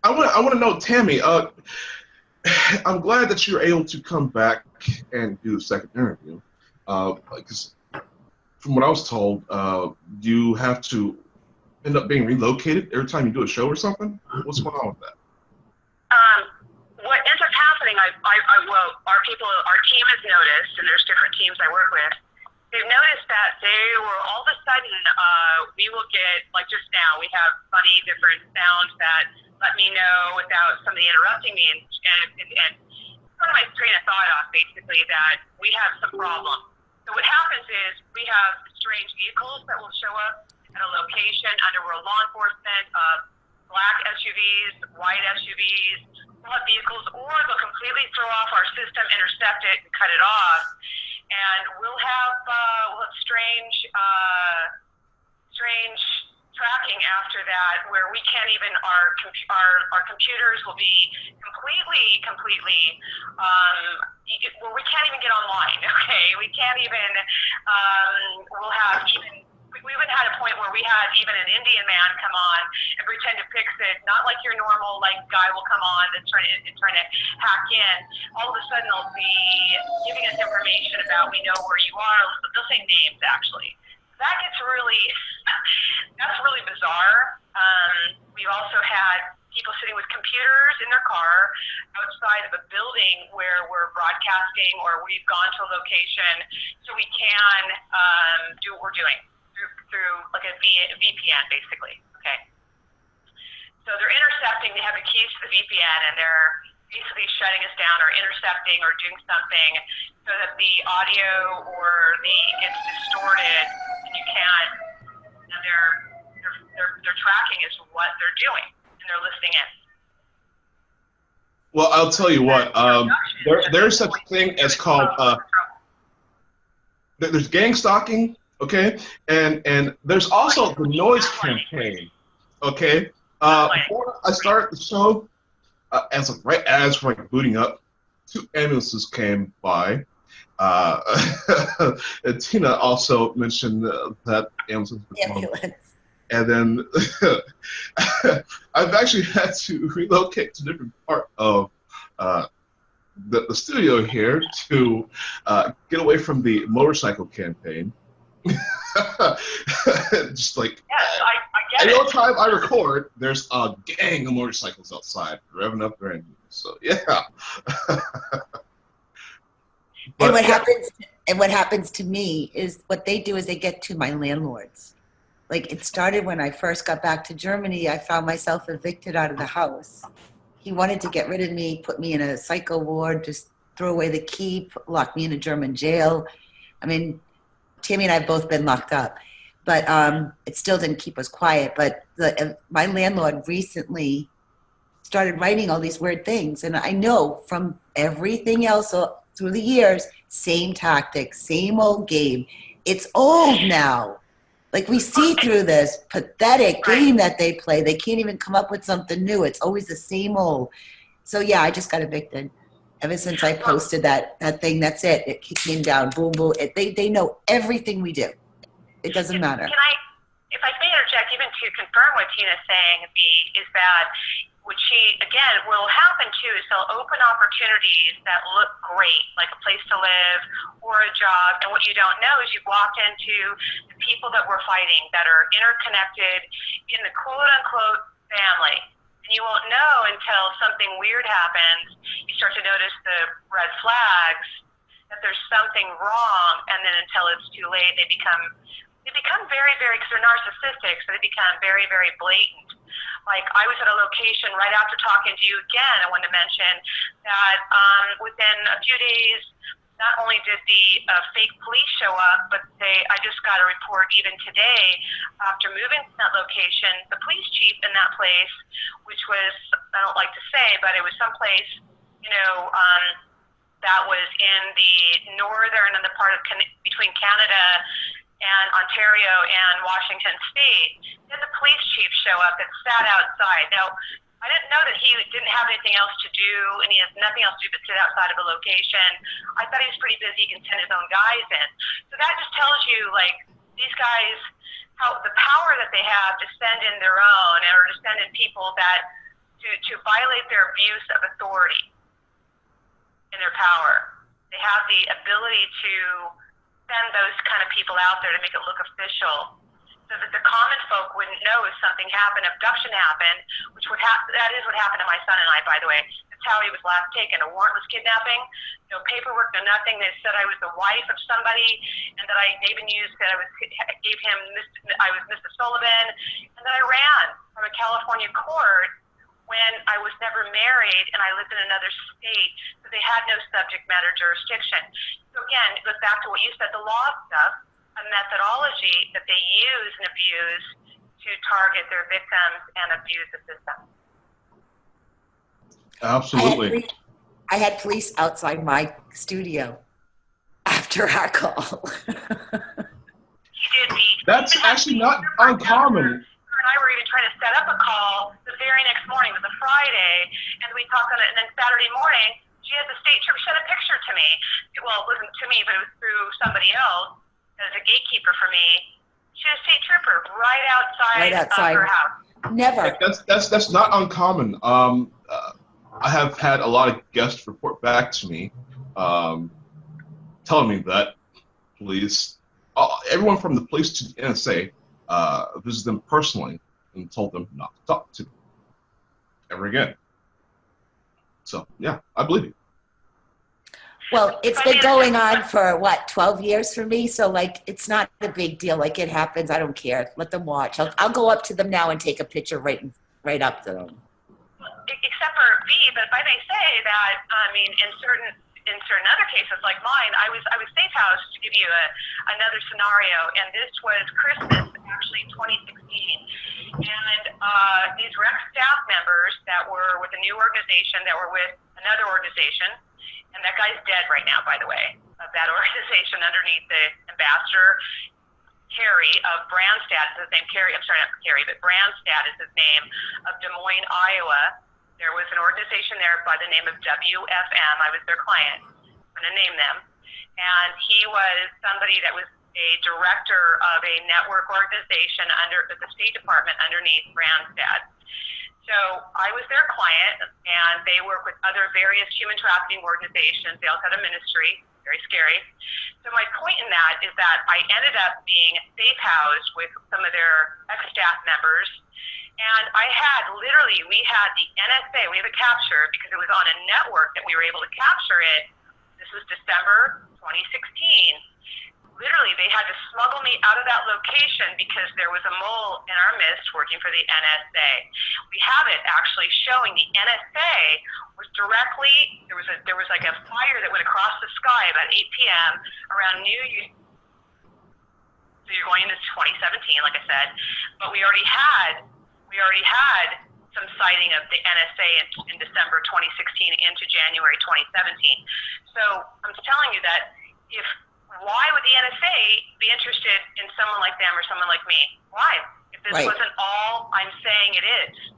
I want to know, Tammy. I'm glad that you're able to come back and do a second interview. Because from what I was told, you have to end up being relocated every time you do a show or something. What's going on with that? What ends up happening, well, our team has noticed, and there's different teams I work with, they've noticed that they were all of a sudden, we will get, like just now, we have funny different sounds that let me know without somebody interrupting me, and sort of my train of thought off, basically, that we have some problem. So what happens is we have strange vehicles that will show up at a location under law enforcement, black SUVs, white SUVs, we'll have vehicles, or they'll completely throw off our system, intercept it, and cut it off. And we'll have strange tracking after that, where we can't even our computers will be completely where we can't even get online. Okay, we can't even we'll have even. We even had a point where we had even an Indian man come on and pretend to fix it, not like your normal guy will come on that's trying to hack in. All of a sudden they'll be giving us information about we know where you are. They'll say names actually. That gets that's really bizarre. We've also had people sitting with computers in their car outside of a building where we're broadcasting, or we've gone to a location so we can do what we're doing. Through like a VPN, basically. Okay. So they're intercepting. They have the keys to the VPN, and they're basically shutting us down or intercepting or doing something so that the audio or gets distorted, and you can't. And their tracking is what they're doing, and they're listening in. Well, I'll tell you what. There's such a thing as called there's gang stalking. Okay, and there's also the noise campaign. Okay, before I started the show, right as we're booting up, 2 ambulances came by. And Tina also mentioned that ambulances. And then I've actually had to relocate to a different part of the studio here to get away from the motorcycle campaign. Just like yes, I get every time I record, there's a gang of motorcycles outside revving up their engines. So yeah. And what happens to me is what they do is they get to my landlords. Like it started when I first got back to Germany. I found myself evicted out of the house. He wanted to get rid of me, put me in a psycho ward, just throw away the key, lock me in a German jail. I mean, Tammy and I have both been locked up, but it still didn't keep us quiet. But my landlord recently started writing all these weird things. And I know from everything else through the years, same tactics, same old game. It's old now. Like we see through this pathetic game that they play. They can't even come up with something new. It's always the same old. So yeah, I just got evicted. Ever since I posted that thing, that's it. It came down, boom, boom. They know everything we do. It doesn't matter. If I may interject, even to confirm what Tina's saying, is that what will happen too is they'll open opportunities that look great, like a place to live or a job. And what you don't know is you've walked into the people that we're fighting that are interconnected in the quote unquote family. You won't know until something weird happens. You start to notice the red flags, that there's something wrong, and then until it's too late, they become they become very, very, because they're narcissistic, so they become very, very blatant. Like, I was at a location right after talking to you again, I wanted to mention that within a few days, not only did the fake police show up, but I just got a report even today, after moving to that location, the police chief in that place, which was, I don't like to say, but it was someplace, that was in the northern and the part of between Canada and Ontario and Washington State. Then the police chief show up and sat outside. Now, I didn't know that he didn't have anything else to do, and he has nothing else to do but sit outside of a location. I thought he was pretty busy. He can send his own guys in. So that just tells you, like, these guys, how the power that they have to send in their own, or to send in people that to violate their abuse of authority in their power. They have the ability to send those kind of people out there to make it look official, so that the common folk wouldn't know if something happened, abduction happened, which would that is what happened to my son and I, by the way. That's how he was last taken, a warrantless kidnapping, no paperwork, no nothing. They said I was the wife of somebody, and that I even used that I was Mr. Sullivan, and that I ran from a California court when I was never married and I lived in another state, so they had no subject matter jurisdiction. So again, it goes back to what you said, the law stuff, a methodology that they use and abuse to target their victims and abuse the system. Absolutely. I had police outside my studio after our call. That's actually not uncommon. And I were even trying to set up a call the very next morning. It was a Friday, and we talked on it. And then Saturday morning, she had the state trooper sent a picture to me. Well, it wasn't to me, but it was through somebody else as a gatekeeper for me. She had a state trooper right outside of her house. Never. That's not uncommon. I have had a lot of guests report back to me, telling me that police, everyone from the police to the NSA, visited them personally and told them not to talk to them ever again. So, yeah, I believe you. Well, it's been going on for, 12 years for me? So, like, it's not a big deal. Like, it happens. I don't care. Let them watch. I'll go up to them now and take a picture right up to them. Except for V, but if I may say that, I mean, in certain other cases like mine, I was safe house, to give you another scenario, and this was Christmas, actually 2016, and these were ex-staff members that were with a new organization that were with another organization, and that guy's dead right now, by the way, of that organization underneath the ambassador. Kerry of Brandstad is his name. Brandstad is his name, of Des Moines, Iowa. There was an organization there by the name of WFM. I was their client. I'm going to name them. And he was somebody that was a director of a network organization under the State Department underneath Brandstad. So I was their client, and they work with other various human trafficking organizations. They also had a ministry. Very scary. So my point in that is that I ended up being safe housed with some of their ex-staff members. And we had the NSA, we have a capture because it was on a network that we were able to capture it. This was December 2016. Literally, they had to smuggle me out of that location because there was a mole in our midst working for the NSA. We have it actually showing the NSA was directly, there was like a fire that went across the sky about 8 p.m. around New Year's. So you're going into 2017, like I said, but we already had some sighting of the NSA in December 2016 into January 2017. So I'm telling you that why would the NSA be interested in someone like them or someone like me? Why? If this wasn't all I'm saying it is.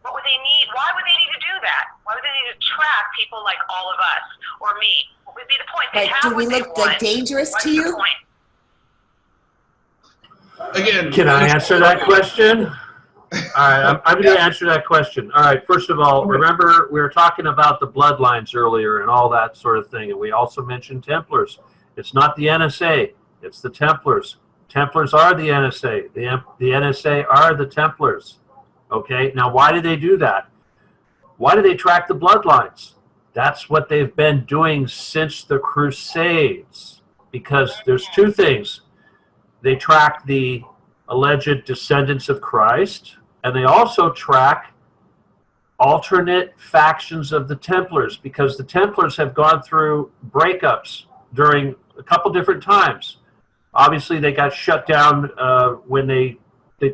What would they need? Why would they need to do that? Why would they need to track people like all of us or me? What would be the point? They have do we look like dangerous to you? Again, can I answer that question? All right, I'm going to answer that question. All right, first of all, remember we were talking about the bloodlines earlier and all that sort of thing, and we also mentioned Templars. It's not the NSA, it's the Templars. Templars are the NSA. The NSA are the Templars. Okay, now why do they do that? Why do they track the bloodlines? That's what they've been doing since the Crusades. Because there's two things. they track the alleged descendants of Christ, and they also track alternate factions of the Templars, because the Templars have gone through breakups during a couple different times. Obviously, they got shut down when they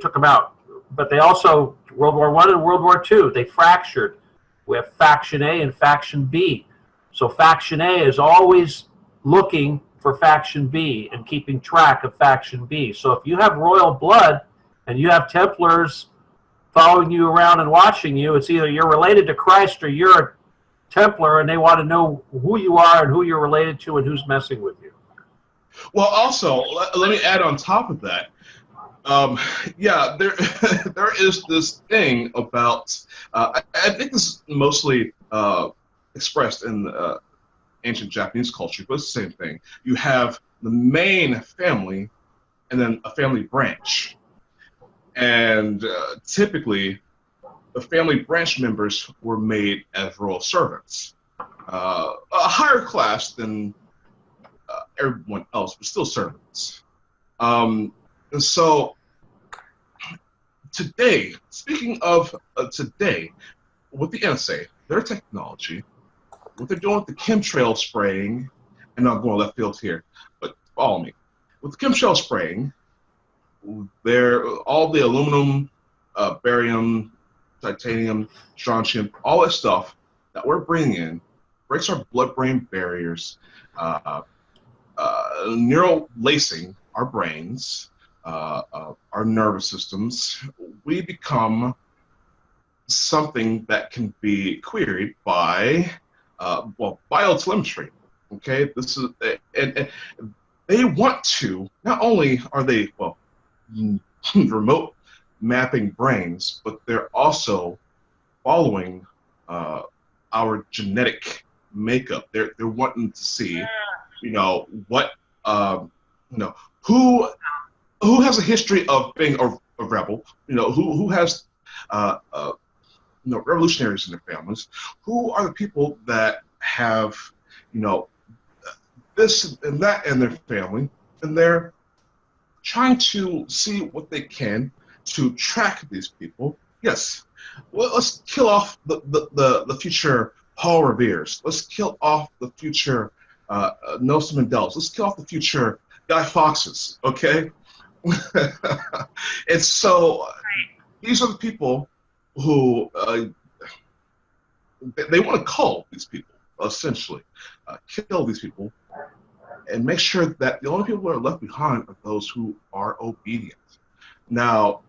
took them out, but they also, World War I and World War II, they fractured. We have Faction A and Faction B. So Faction A is always looking for Faction B and keeping track of Faction B. So if you have royal blood and you have Templars following you around and watching you, it's either you're related to Christ or you're a Templar, and they want to know who you are and who you're related to and who's messing with you. Well, also, let me add on top of that. Yeah, there there is this thing about, I think this is mostly expressed in ancient Japanese culture, but it's the same thing. You have the main family and then a family branch. And typically, the family branch members were made as royal servants. A higher class than everyone else, but still servants. And so, today, speaking of today, with the NSA, their technology, what they're doing with the chemtrail spraying, and I'm going left field here, but follow me. With the chemtrail spraying, all the aluminum, barium, titanium, strontium, all that stuff that we're bringing in breaks our blood-brain barriers, neural lacing our brains, our nervous systems. We become something that can be queried by, biotelemetry. Okay, this is, and they want to. Not only are they remote mapping brains, but they're also following our genetic makeup. They're wanting to see, what, who has a history of being a rebel, who has, revolutionaries in their families, who are the people that have, this and that in their family, and they're trying to see what they can to track these people. Yes, well, let's kill off the future Paul Revere's. Let's kill off the future Nelson Mandela's. Let's kill off the future Guy Fawkes. Okay, and so these are the people who they want to cull these people, essentially, kill these people, and make sure that the only people who are left behind are those who are obedient. Now,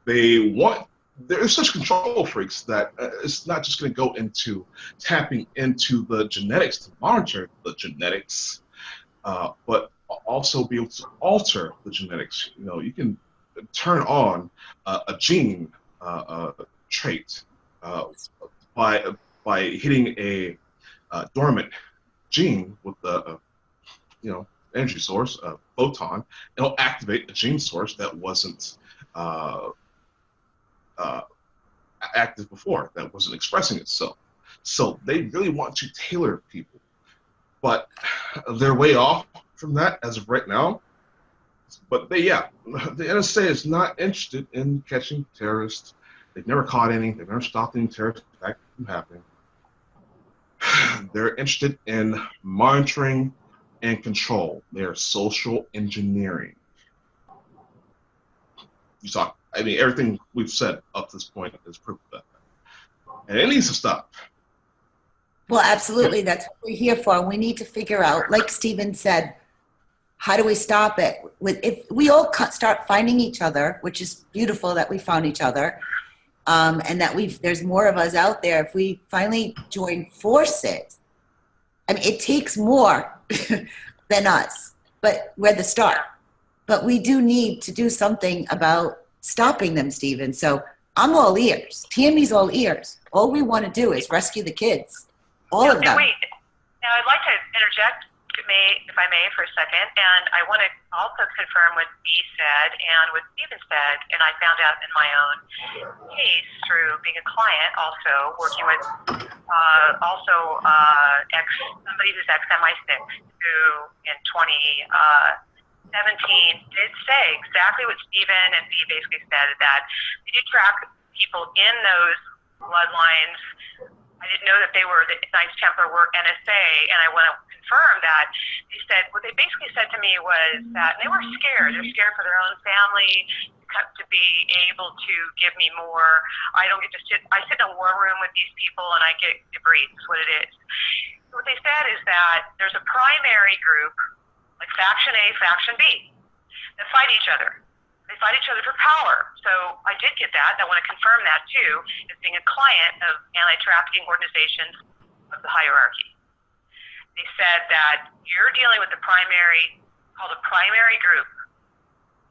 there's such control freaks that it's not just going to go into tapping into the genetics to monitor the genetics, but also be able to alter the genetics. You can turn on a gene trait by hitting a dormant gene with a energy source, a photon. It'll activate a gene source that wasn't active before, that wasn't expressing itself. So they really want to tailor people, but they're way off from that as of right now. But the NSA is not interested in catching terrorists. They've never caught any. They've never stopped any terrorist attack from happening. They're interested in monitoring and control. They're social engineering. Everything we've said up to this point is proof of that. And it needs to stop. Well, absolutely. That's what we're here for. We need to figure out, like Stephen said, how do we stop it? If we all start finding each other, which is beautiful that we found each other, and that there's more of us out there. If we finally join forces, it takes more than us, but we're the start. But we do need to do something about stopping them, Stephen. So I'm all ears. Tammy's all ears. All we want to do is rescue the kids, all of them. Wait. Now I'd like to interject, if I may, for a second, and I want to also confirm what Bee said and what Stephen said, and I found out in my own case through being a client, also working with somebody who's ex-MI6, who in did say exactly what Stephen and Bea basically said, that they did track people in those bloodlines. I didn't know that they were, the Knights Templar were NSA, and I want to confirm that. They said, what they basically said to me was that they were scared. They're scared for their own family, to be able to give me more. I don't get to sit, I sit in a war room with these people and I get debriefed, is what it is. So what they said is that there's a primary group, like Faction A, Faction B, that fight each other. They fight each other for power. So I did get that. I want to confirm that too, as being a client of anti-trafficking organizations of the hierarchy. They said that you're dealing with the primary, called a primary group,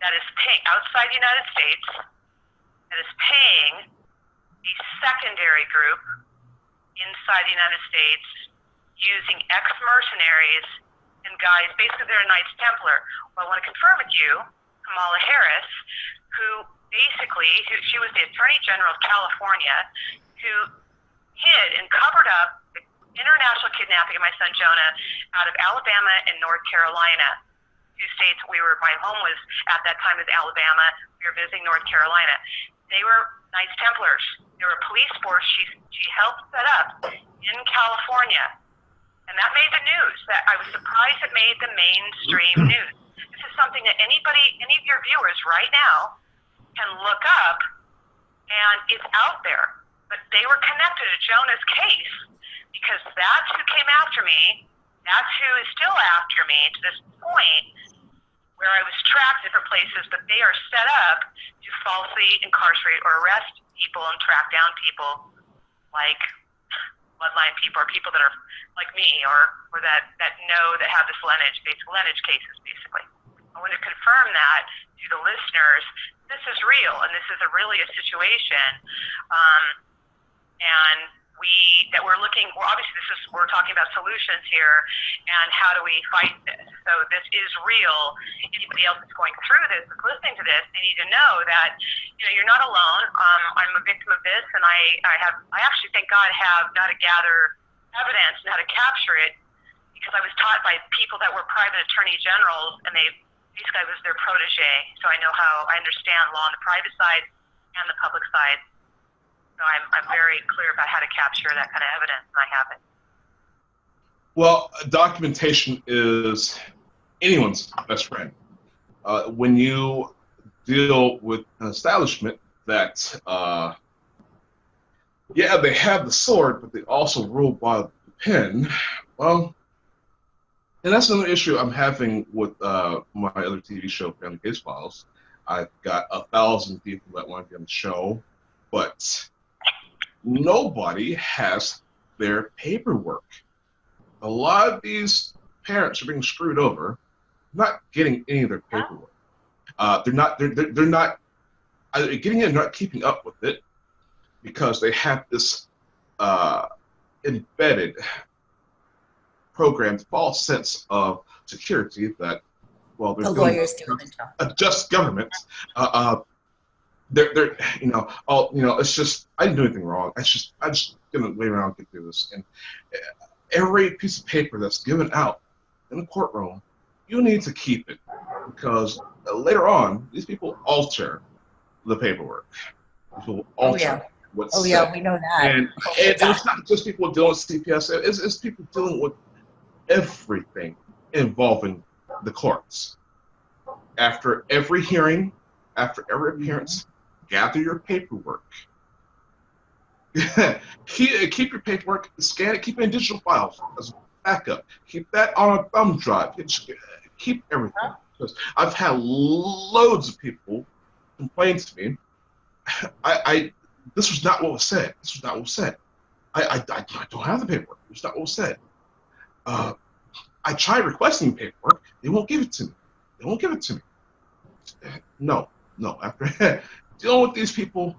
that is paying outside the United States, that is paying a secondary group inside the United States using ex-mercenaries and guys, basically they're a Knights Templar. Well, I want to confirm with you, Kamala Harris, who basically, she was the Attorney General of California, who hid and covered up the international kidnapping of my son Jonah out of Alabama and North Carolina. Two states my home was at that time was Alabama. We were visiting North Carolina. They were Knights Templars. They were a police force she helped set up in California. And that made the news. That I was surprised it made the mainstream news. This is something that any of your viewers right now can look up, and it's out there. But they were connected to Jonah's case because that's who came after me. That's who is still after me to this point, where I was tracked different places, but they are set up to falsely incarcerate or arrest people and track down people like bloodline people or people that are like me or that have this lineage cases, basically. I want to confirm that to the listeners. This is real, and this is really a situation, and we're talking about solutions here, and how do we fight this? So this is real. Anybody else that's going through this, that's listening to this, they need to know that you're not alone. I'm a victim of this, and I actually, thank God, have how to gather evidence and how to capture it, because I was taught by people that were private attorney generals, and basically I was their protege, so I understand law on the private side and the public side. So I'm very clear about how to capture that kind of evidence, and I have it. Well, documentation is anyone's best friend. When you deal with an establishment that, they have the sword, but they also rule by the pen, well, and that's another issue I'm having with my other TV show, Family Case Files. I've got 1,000 people that want to be on the show, but nobody has their paperwork. A lot of these parents are being screwed over, not getting any of their paperwork. They're not either getting it or not keeping up with it, because they have this embedded programmed false sense of security that, well, The lawyers do the job. A just government. It's just, I didn't do anything wrong. I'm just gonna lay around and get through this. And every piece of paper that's given out in the courtroom, you need to keep it, because later on, these people alter the paperwork. People alter what's said. We know that. And it's not just people dealing with CPS, it's people dealing with everything involving the courts. After every hearing, after every appearance, gather your paperwork. keep your paperwork, scan it, keep it in digital files as a backup. Keep that on a thumb drive. Keep everything. Because I've had loads of people complain to me, this was not what was said. This was not what was said. I don't have the paperwork. It's not what was said. I tried requesting paperwork. They won't give it to me. They won't give it to me. No. After dealing with these people,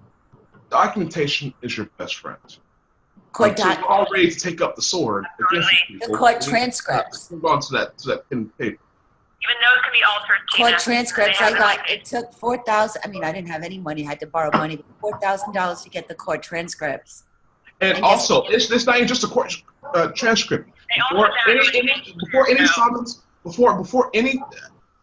documentation is your best friend. You're all ready to take up the sword against people. The court transcripts. Move on to that pen and paper. Even those can be altered. Court transcripts. It took $4,000. I mean, I didn't have any money. I had to borrow money. $4,000 to get the court transcripts. And also, it's not even just a court transcript. Before any summons, before any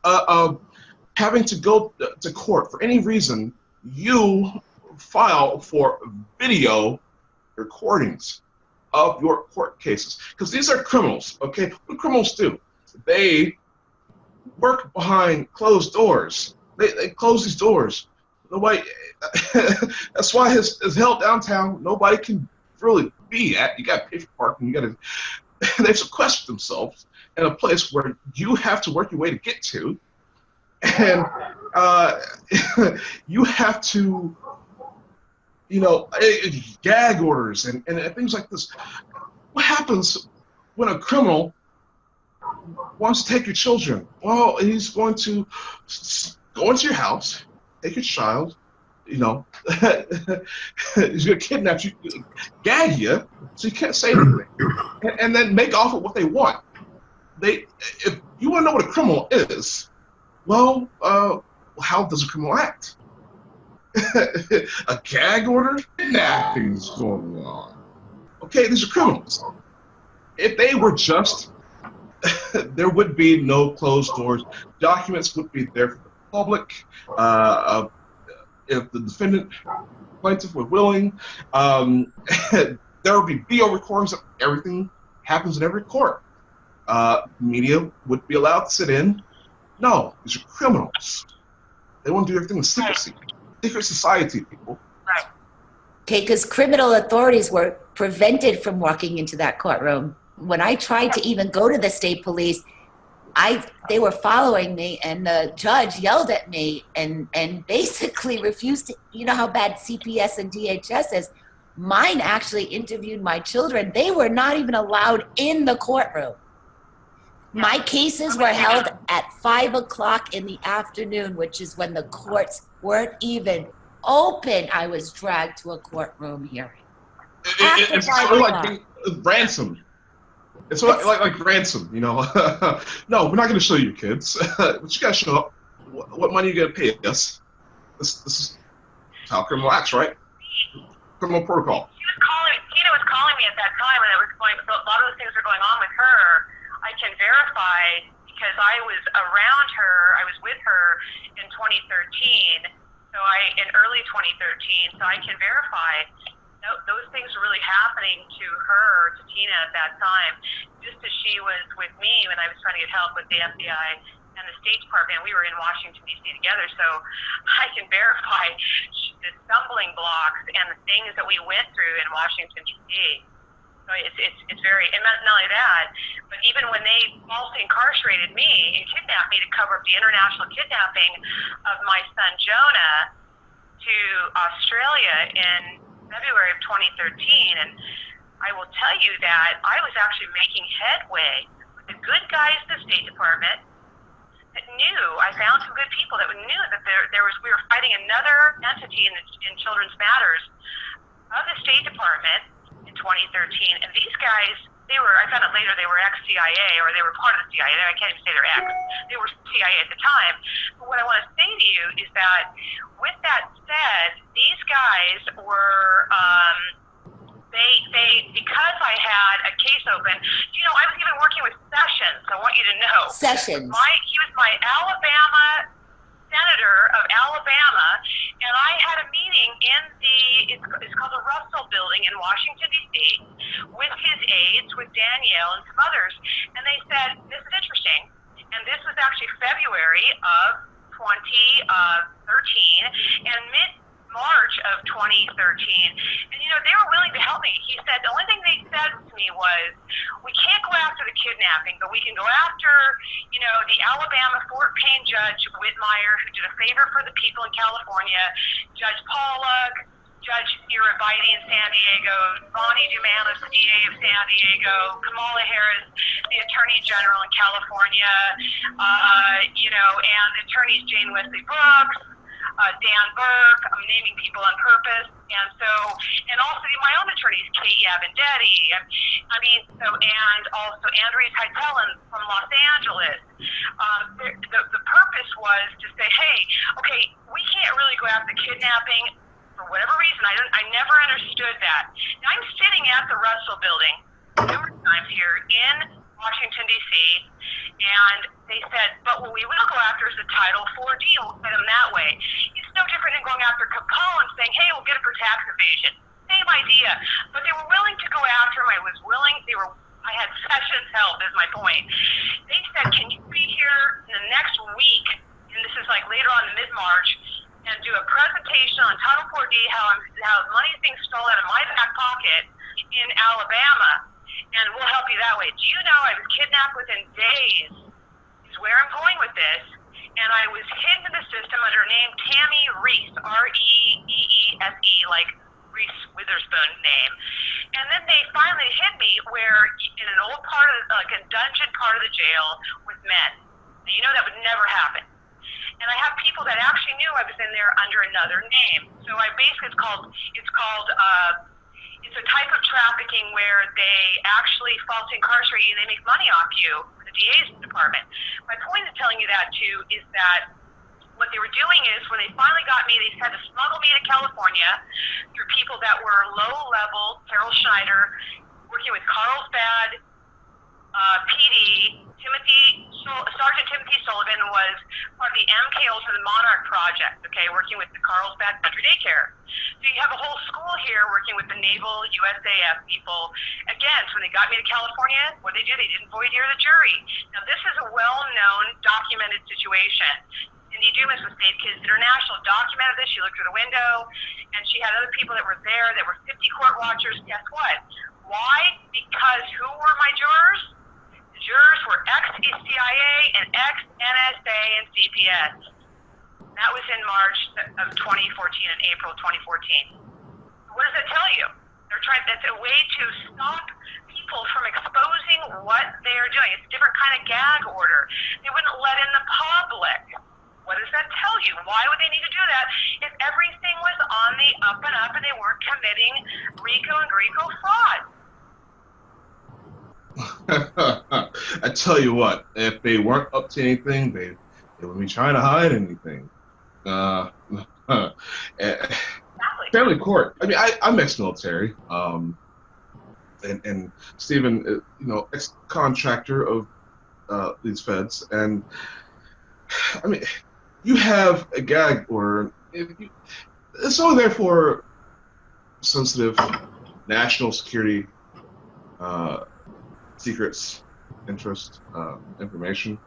having to go to court for any reason, you file for video recordings of your court cases, because these are criminals. Okay, what do criminals do? They work behind closed doors. They close these doors. Nobody. That's why his hell downtown. Nobody can really be at. You got to pay for parking. You got to. They sequester themselves in a place where you have to work your way to get to, and you have to, gag orders and things like this. What happens when a criminal wants to take your children? Well, he's going to go into your house, take your child, he's going to kidnap you, gag you, so you can't say anything, and then make off with what they want. If you want to know what a criminal is, well, how does a criminal act? A gag order? Kidnapping's going on. Okay, these are criminals. If they were just, there would be no closed doors. Documents would be there for the public. If the defendant, plaintiff were willing, there would be video recordings of everything happens in every court. Media would be allowed to sit in. No, these are criminals. They want to do everything in secrecy. Secret society, people. Right. Okay, because criminal authorities were prevented from walking into that courtroom. When I tried to even go to the state police, they were following me, and the judge yelled at me and basically refused to, you know how bad CPS and DHS is. Mine actually interviewed my children. They were not even allowed in the courtroom. My cases were held at 5 o'clock in the afternoon, which is when the courts weren't even open. I was dragged to a courtroom hearing. It's sort of like being ransomed. It's like ransom, No, we're not going to show you, kids. But you got to show up. What money are you going to pay us? This is how criminal acts, right? Criminal protocol. Tina was calling me at that time, and it was going. So a lot of those things were going on with her. I can verify because I was around her. I was with her in 2013. In early 2013. So I can verify. Those things were really happening to her, to Tina at that time, just as she was with me when I was trying to get help with the FBI and the State Department. We were in Washington, D.C. together, so I can verify the stumbling blocks and the things that we went through in Washington, D.C. So it's very, and not only that, but even when they falsely incarcerated me and kidnapped me to cover up the international kidnapping of my son Jonah to Australia in February of 2013, and I will tell you that I was actually making headway with the good guys in the State Department that knew, I found some good people that knew that we were fighting another entity in Children's Matters of the State Department in 2013, and these guys, I found out later they were ex-CIA, or they were part of the CIA. I can't even say they're ex. They were CIA at the time. But what I want to say to you is that, with that said, these guys were, because I had a case open, I was even working with Sessions. I want you to know. Sessions. He was my Alabama senator of Alabama, and I had a meeting in it's called the Russell Building in Washington, D.C., with his aides, with Danielle and some others, and they said, this is interesting, and this was actually February of 2013, and mid-March of 2013, and they were willing to help me. He said, the only thing they said to me was, we can't go after the kidnapping, but we can go after, the Alabama Fort Payne Judge Whitmire, who did a favor for the people in California, Judge Pollock, Judge Irabaiti in San Diego, Bonnie Dumanis, the DA of San Diego, Kamala Harris, the Attorney General in California, and attorneys Jane Wesley Brooks, Dan Burke. I'm naming people on purpose, and also my own attorneys, Katie Abendetti, and also Andres Heitelen from Los Angeles. The purpose was to say, hey, okay, we can't really go after kidnapping for whatever reason. I never understood that. Now, I'm sitting at the Russell Building numerous times here in Washington, D.C., and they said, but what we will go after is the Title 4D. We'll get them that way. It's no different than going after Capone and saying, hey, we'll get it for tax evasion. Same idea. But they were willing to go after him. I had sessions held, is my point. They said, can you be here in the next week, and this is like later on in mid-March, and do a presentation on Title 4D, how money is being stolen out of my back pocket in Alabama, and we'll help you that way. Do you know I was kidnapped within days, is where I'm going with this, and I was hidden in the system under the name Tammy Reese, R-E-E-E-S-E, like Reese Witherspoon name. And then they finally hid me where in an old part of, like a dungeon part of the jail with men. Now, you know that would never happen. And I have people that actually knew I was in there under another name. So I basically, it's a type of trafficking where they actually falsely incarcerate you and they make money off you, the DA's department. My point in telling you that too is that what they were doing is when they finally got me, they had to smuggle me to California through people that were low level, Carol Schneider, working with Carlsbad, PD, Sergeant Timothy Sullivan was part of the MKO to the Monarch Project, okay, working with the Carlsbad Country Daycare. So you have a whole school here working with the Naval USAF people. Again, so when they got me to California, what did they do? They didn't voir dire the jury. Now, this is a well-known, documented situation. Cindy Dumas with Save Kids International documented this. She looked through the window, and she had other people that were there. There were 50 court watchers. Guess what? Why? Because who were my jurors? The jurors were ex-CIA and ex-NSA and CPS. That was in March of 2014 and April 2014. What does that tell you? That's a way to stop people from exposing what they're doing. It's a different kind of gag order. They wouldn't let in the public. What does that tell you? Why would they need to do that if everything was on the up and up and they weren't committing RICO and GRICO fraud? I tell you what, if they weren't up to anything, they wouldn't be trying to hide anything. Exactly. Family court. I mean, I'm ex-military, and Stephen, ex-contractor of these feds, and I mean, you have a gag order. It's only there for sensitive national security, secrets, interest, information.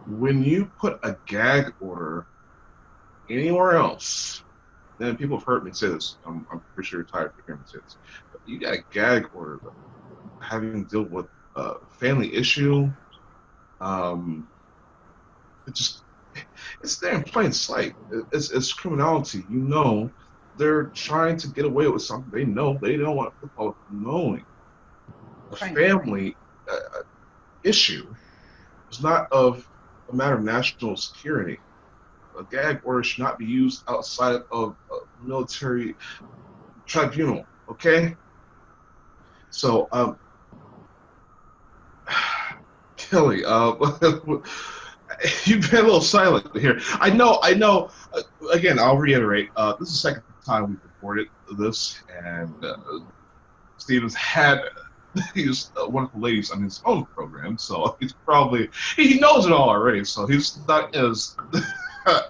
When you put a gag order anywhere else, then people have heard me say this. I'm pretty sure you're tired of hearing me say this. But you got a gag order having to deal with a family issue. It's there in plain sight. It's criminality. You know, they're trying to get away with something they know they don't want the public knowing. A family issue is not of a matter of national security. A gag order should not be used outside of a military tribunal. Okay. So, Kelley, you've been a little silent here. I know. Again, I'll reiterate. This is the second time we've reported this, and Stephen's had these wonderful ladies on his own program, so he knows it all already. So he's not as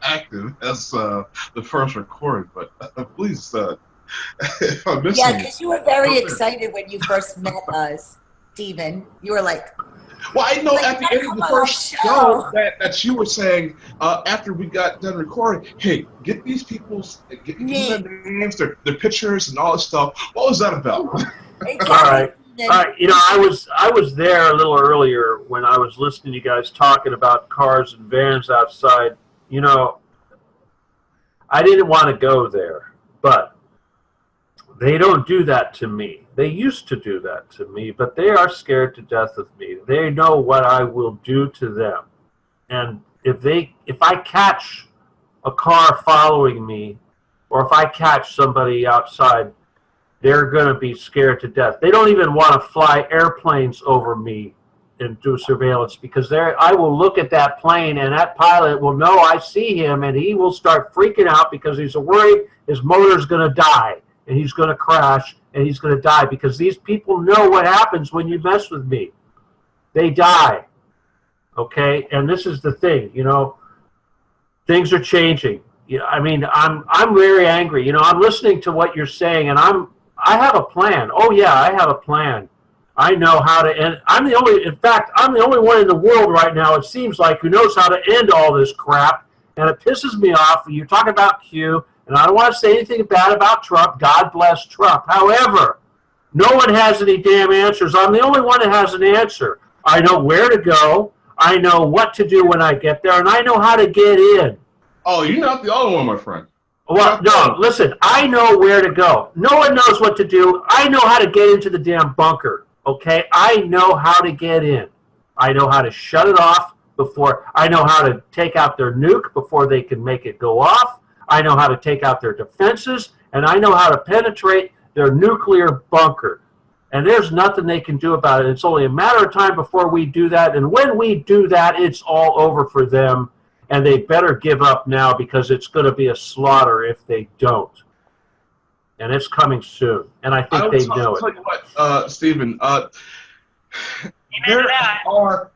active as the first recording. But please, if I'm missing. Yeah, because you were very excited when you first met us, Stephen. You were like. Well, I know at the end of the first show that you were saying after we got done recording, hey, get these people's their names, their pictures, and all this stuff. What was that about? Exactly. All right. You know, I was there a little earlier when I was listening to you guys talking about cars and vans outside. You know, I didn't want to go there, but they don't do that to me. They used to do that to me, but they are scared to death of me. They know what I will do to them. And if I catch a car following me, or if I catch somebody outside, they're going to be scared to death. They don't even want to fly airplanes over me and do surveillance, because I will look at that plane and that pilot will know I see him, and he will start freaking out because he's worried his motor's going to die and he's going to crash and he's going to die, because these people know what happens when you mess with me. they die. Okay, and this is the thing, you know, things are changing. I mean, I'm very angry. You know, I'm listening to what you're saying, and I have a plan. Oh yeah, I have a plan. I know how to end. In fact, I'm the only one in the world right now, it seems like, who knows how to end all this crap. And it pisses me off when you talk about Q, and I don't want to say anything bad about Trump. God bless Trump. However, no one has any damn answers. I'm the only one that has an answer. I know where to go. I know what to do when I get there, and I know how to get in. Oh, you're not the only one, my friend. Well, no, listen, I know where to go. No one knows what to do. I know how to get into the damn bunker, okay? I know how to get in. I know how to shut it off before. I know how to take out their nuke before they can make it go off. I know how to take out their defenses, and I know how to penetrate their nuclear bunker. And there's nothing they can do about it. It's only a matter of time before we do that. And when we do that, it's all over for them. And they better give up now, because it's going to be a slaughter if they don't. And it's coming soon. And I think they know it. I'll tell you what, Stephen, there are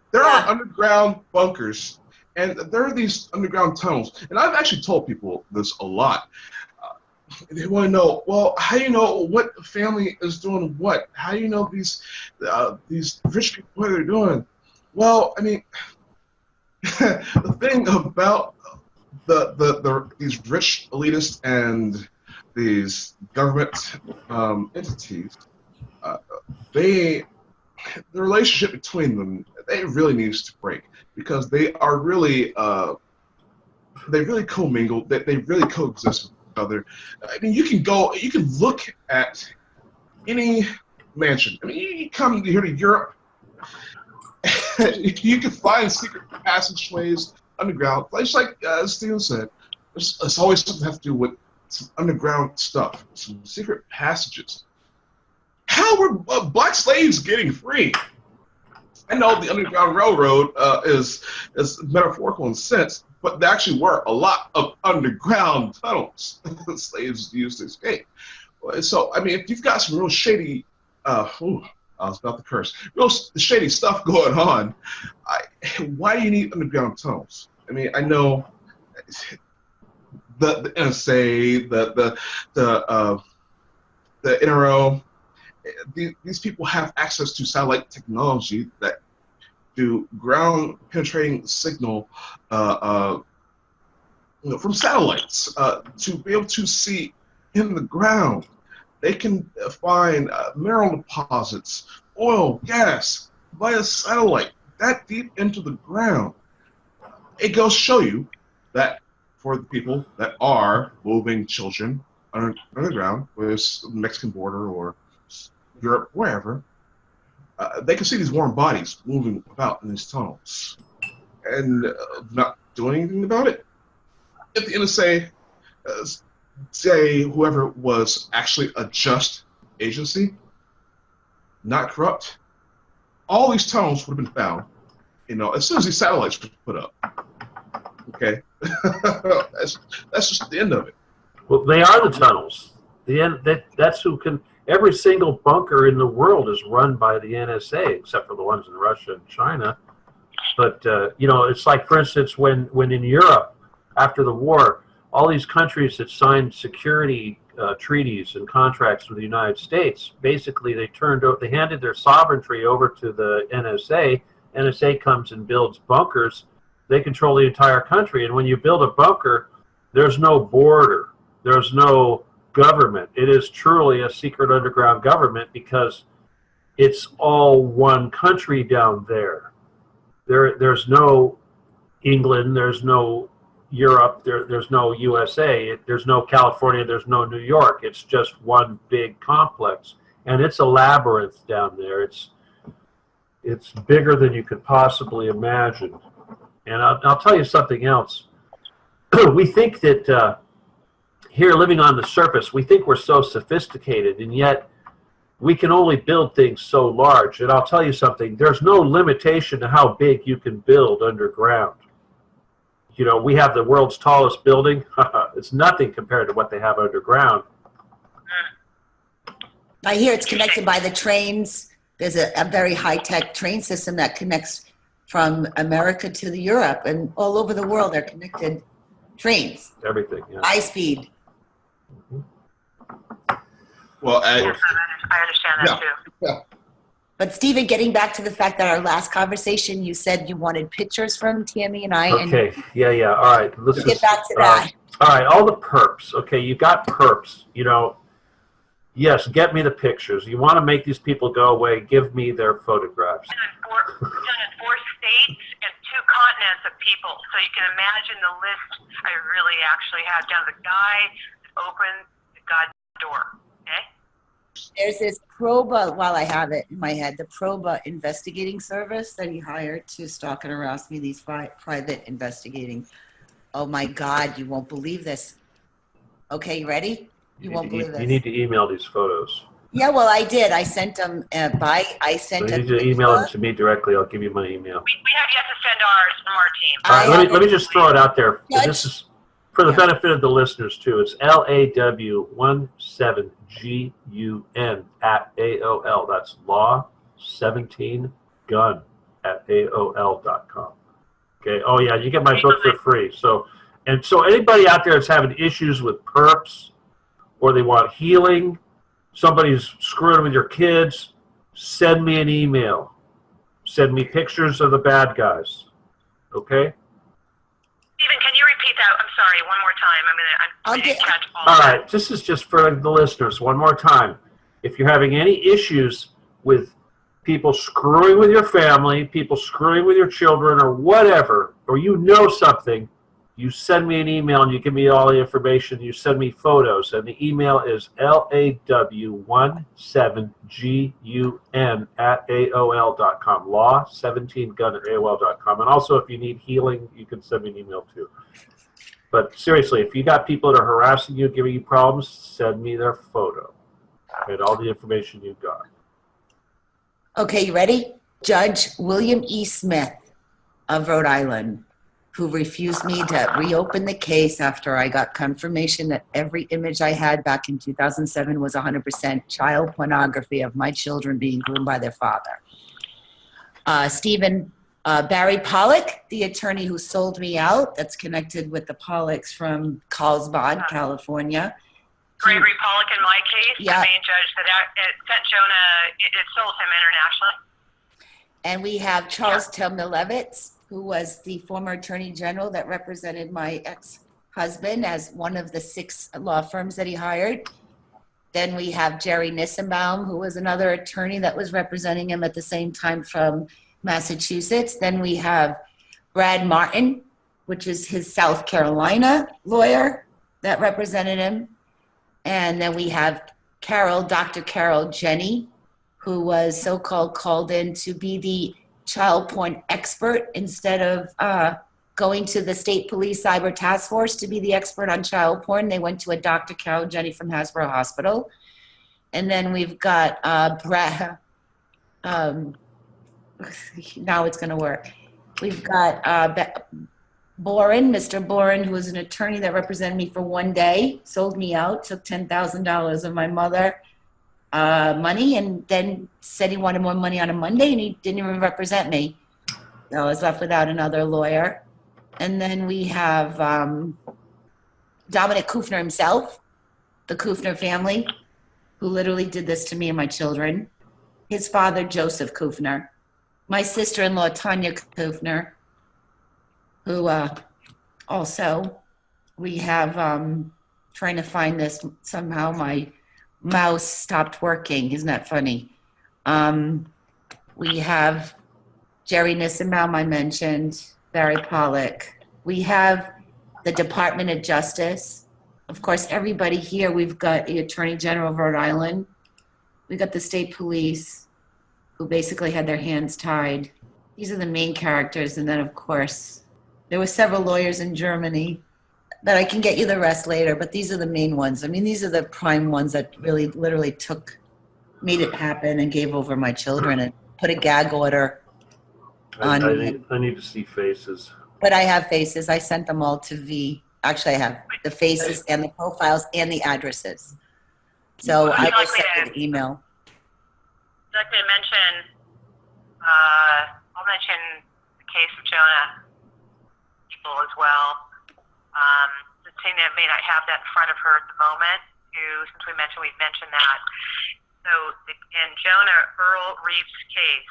underground bunkers, and there are these underground tunnels. And I've actually told people this a lot. They want to know, well, how do you know what family is doing what? How do you know these rich people, what they're doing? Well, I mean, the thing about these rich elitists and these government entities, the relationship between them, they really needs to break, because they are really commingle, they really coexist with each other. I mean, you can look at any mansion. I mean, you come here to Europe, you can find secret passageways underground. Just like Steven said, it's always something to have to do with some underground stuff, some secret passages. How were black slaves getting free? I know the Underground Railroad is metaphorical in a sense, but there actually were a lot of underground tunnels slaves used to escape. So, I mean, if you've got some real shady, I was about to curse, real shady stuff going on, why do you need underground tunnels? I mean, I know the NSA, the NRO, these people have access to satellite technology that do ground penetrating signal from satellites to be able to see in the ground. They can find mineral deposits, oil, gas via satellite that deep into the ground. It goes to show you that for the people that are moving children underground, whether it's the Mexican border or Europe, wherever, they can see these warm bodies moving about in these tunnels and not doing anything about it. At the NSA, say whoever was actually a just agency, not corrupt, all these tunnels would have been found, as soon as these satellites were put up. Okay, that's just the end of it. Well, they are the tunnels. The end. That's who can. Every single bunker in the world is run by the NSA, except for the ones in Russia and China. But it's like, for instance, when in Europe after the war, all these countries that signed security treaties and contracts with the United States, basically they handed their sovereignty over to the NSA. NSA comes and builds bunkers. They control the entire country. And when you build a bunker, there's no border. There's no government. It is truly a secret underground government, because it's all one country down there. There's no England. There's no Europe, there's no USA, there's no California, there's no New York. It's just one big complex, and it's a labyrinth down there. It's bigger than you could possibly imagine. And I'll tell you something else. We think that here, living on the surface, we think we're so sophisticated, and yet we can only build things so large. And I'll tell you something, there's no limitation to how big you can build underground. We have the world's tallest building. It's nothing compared to what they have underground. I hear it's connected by the trains there's a very high-tech train system that connects from America to Europe, and all over the world they're connected trains, Everything, yeah. high speed. Well, Yes, I understand that too. yeah. But Stephen, getting back to the fact that our last conversation, you said you wanted pictures from Tammy and I. Okay, yeah, all right. Let's Get back to that. All right, all the perps. Okay, you got perps, you know. Yes, get me the pictures. You want to make these people go away, give me their photographs. We've done in 4 states and 2 continents of people. So you can imagine the list I really actually have down. The guy opened the God's door. Okay? There's this Proba, while I have it in my head, the Proba investigating service that he hired to stalk and harass me, these private investigating. Oh my God, you won't believe this. Okay, you ready? You won't believe this. You need to email these photos. Yeah, well, I did. I sent them So you need to email them to me directly. I'll give you my email. We have yet to send ours from our team. All right, let me just throw it out there. Judge? This is for the benefit of the listeners too. It's LAW17GUN at AOL. That's law17gun at AOL.com. Okay. Oh yeah, you get my book for free. So anybody out there that's having issues with perps, or they want healing, somebody's screwing with your kids, send me an email. Send me pictures of the bad guys. Okay? Stephen, can you repeat that? I'm sorry, one more time. I didn't catch all All of that. right, this is just for the listeners. One more time. If you're having any issues with people screwing with your family, people screwing with your children, or whatever, or you know something, you send me an email and you give me all the information. You send me photos, and the email is LAW17GUN at AOL.com. Law17gun at AOL.com. And also, if you need healing, you can send me an email too. But seriously, if you got people that are harassing you, giving you problems, send me their photo and all the information you've got. Okay, you ready? Judge William E. Smith of Rhode Island, who refused me to reopen the case after I got confirmation that every image I had back in 2007 was 100% child pornography of my children being groomed by their father. Barry Pollock, the attorney who sold me out, that's connected with the Pollocks from Carlsbad, California. Gregory Pollock in my case, Yeah. the main judge that it sent Jonah, it sold him internationally. And we have Charles Tomilevitz, who was the former attorney general that represented my ex-husband as one of the 6 law firms that he hired. Then we have Jerry Nissenbaum, who was another attorney that was representing him at the same time from Massachusetts. Then we have Brad Martin, which is his South Carolina lawyer that represented him. And then we have Dr. Carol Jenny, who was so-called called in to be the child porn expert instead of going to the state police cyber task force to be the expert on child porn. They went to a Dr. Carol Jenny from Hasbro Hospital. And then we've got Brad, now it's gonna work. We've got Boren, Mr. Boren, who was an attorney that represented me for one day, sold me out, took $10,000 of my mother money, and then said he wanted more money on a Monday, and he didn't even represent me. So I was left without another lawyer. And then we have Dominic Kufner himself, the Kufner family, who literally did this to me and my children. His father, Joseph Kufner. My sister-in-law, Tanya Kufner, who also, we have, trying to find this, somehow my mouse stopped working. Isn't that funny? We have Jerry Nissenbaum, I mentioned, Barry Pollock. We have the Department of Justice. Of course, everybody here, we've got the Attorney General of Rhode Island. We got the state police, who basically had their hands tied. These are the main characters. And then, of course, there were several lawyers in Germany, but I can get you the rest later, but these are the main ones. I mean, these are the prime ones that really literally made it happen and gave over my children and put a gag order on me. I need to see faces. But I have faces. I sent them all to V. Actually, I have the faces and the profiles and the addresses. So I will send an email. The like to mention, I'll mention the case of Jonah people as well. Tina may not have that in front of her at the moment, too, since we've mentioned that. So in Jonah Earl Reeves' case,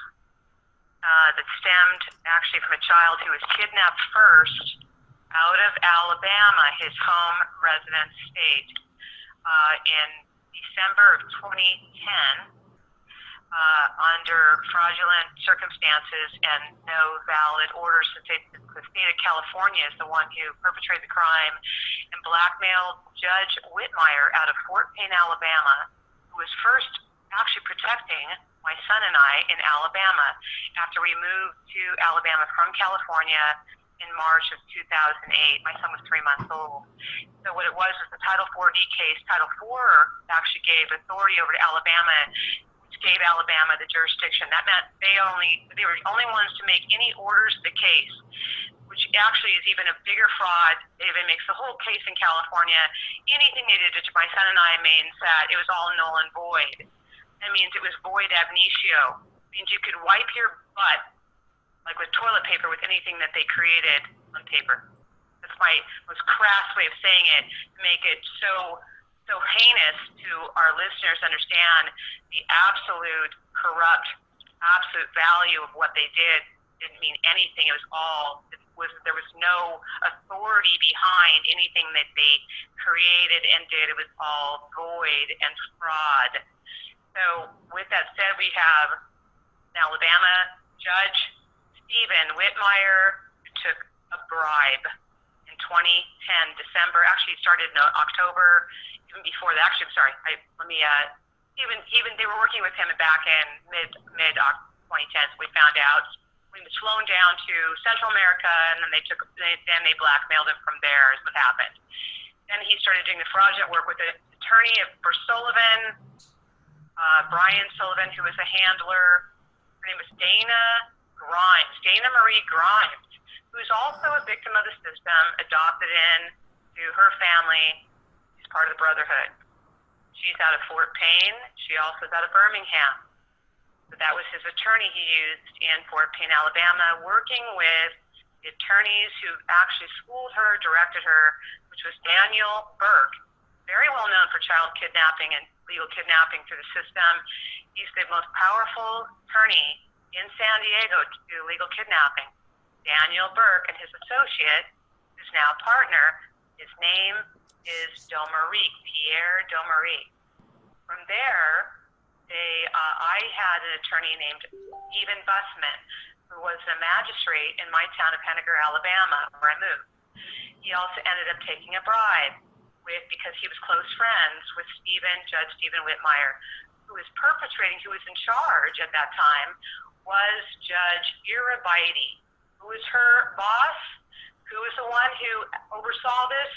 that stemmed actually from a child who was kidnapped first out of Alabama, his home residence state, in December of 2010, under fraudulent circumstances and no valid orders, since the state of California is the one who perpetrated the crime, and blackmailed Judge Whitmire out of Fort Payne, Alabama, who was first actually protecting my son and I in Alabama after we moved to Alabama from California in March of 2008. My son was 3 months old. So what it was the Title 4D case. Title 4 actually gave authority over to Alabama, which gave Alabama the jurisdiction. That meant they were the only ones to make any orders of the case, which actually is even a bigger fraud. It even makes the whole case in California. Anything they did to my son and I means that it was all null and void. That means it was void ab initio. It means you could wipe your butt like with toilet paper with anything that they created on paper. That's my most crass way of saying it, to make it so heinous to our listeners understand the absolute corrupt, absolute value of what they did. Didn't mean anything. There was no authority behind anything that they created and did. It was all void and fraud. So with that said, we have an Alabama judge, Stephen Whitmire, who took a bribe in 2010, December. Actually, it started in October, even before that. Actually, I'm sorry. Even they were working with him back in mid 2010. So we found out. We was flown down to Central America, and then they blackmailed him from there. Is what happened. Then he started doing the fraudulent work with an attorney for Sullivan, Brian Sullivan, who was a handler. Her name was Dana Marie Grimes, who's also a victim of the system, adopted in to her family. She's part of the Brotherhood. She's out of Fort Payne. She also is out of Birmingham. So that was his attorney he used in Fort Payne, Alabama, working with the attorneys who actually schooled her, directed her, which was Daniel Burke, very well known for child kidnapping and legal kidnapping through the system. He's the most powerful attorney in San Diego to do legal kidnapping. Daniel Burke and his associate, who's now a partner, his name is Pierre Domery. From there, I had an attorney named Stephen Bussman, who was a magistrate in my town of Henniger, Alabama, where I moved. He also ended up taking a bribe because he was close friends with Judge Stephen Whitmire, who was in charge at that time, was Judge Irabaiti, who was her boss, who was the one who oversaw this,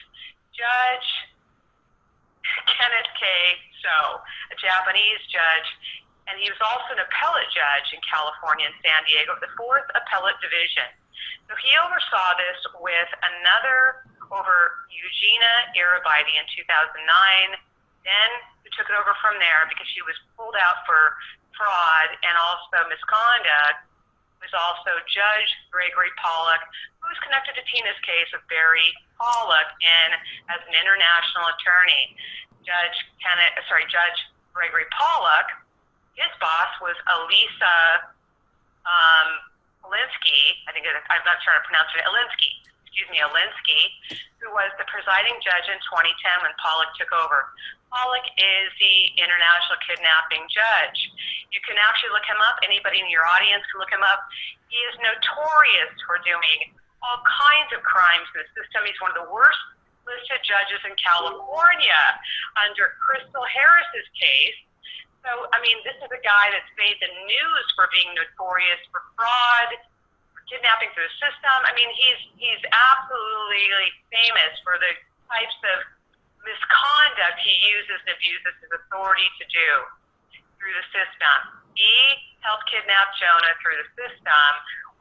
Judge Kenneth K. So, a Japanese judge, and he was also an appellate judge in California and San Diego, the 4th Appellate Division. So he oversaw this with another over Eugenia Irabaiti in 2009. Then we took it over from there because she was pulled out for fraud and also misconduct. It was also Judge Gregory Pollack, who's connected to Tina's case of Barry Pollack as an international attorney. Judge Gregory Pollack, his boss was Elisa Alinsky. I'm not sure how to pronounce it. Alinsky, who was the presiding judge in 2010 when Pollack took over. Pollack is the international kidnapping judge. You can actually look him up. Anybody in your audience can look him up. He is notorious for doing all kinds of crimes in the system. He's one of the worst listed judges in California under Crystal Harris's case. So, this is a guy that's made the news for being notorious for fraud, for kidnapping through the system. He's absolutely famous for the types of misconduct he uses and abuses his authority to do through the system. He helped kidnap Jonah through the system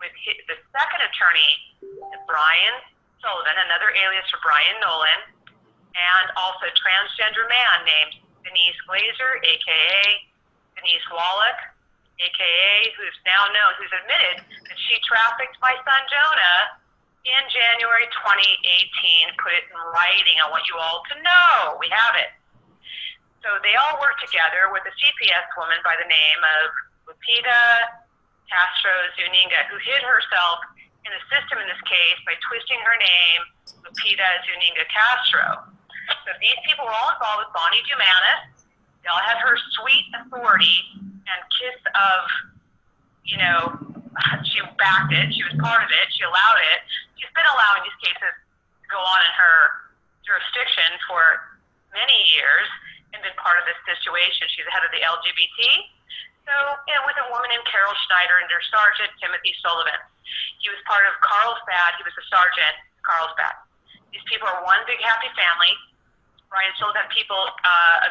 with the second attorney, Brian Sullivan, another alias for Brian Nolan, and also a transgender man named Denise Glazer, a.k.a. Denise Wallach, aka who's now known, who's admitted that she trafficked my son Jonah in January 2018. Put it in writing. I want you all to know. We have it. So they all worked together with a CPS woman by the name of Lupita Castro Zuniga, who hid herself in the system in this case by twisting her name, Lupita Zuniga Castro. So these people were all involved with Bonnie Dumanis. They all had her sweet authority and kiss of, she backed it, she was part of it, she allowed it. She's been allowing these cases to go on in her jurisdiction for many years and been part of this situation. She's the head of the LGBT. So, with a woman named Carol Schneider and her sergeant, Timothy Sullivan. He was part of Carlsbad. He was a sergeant in Carlsbad. These people are one big happy family. Brian Sullivan had people,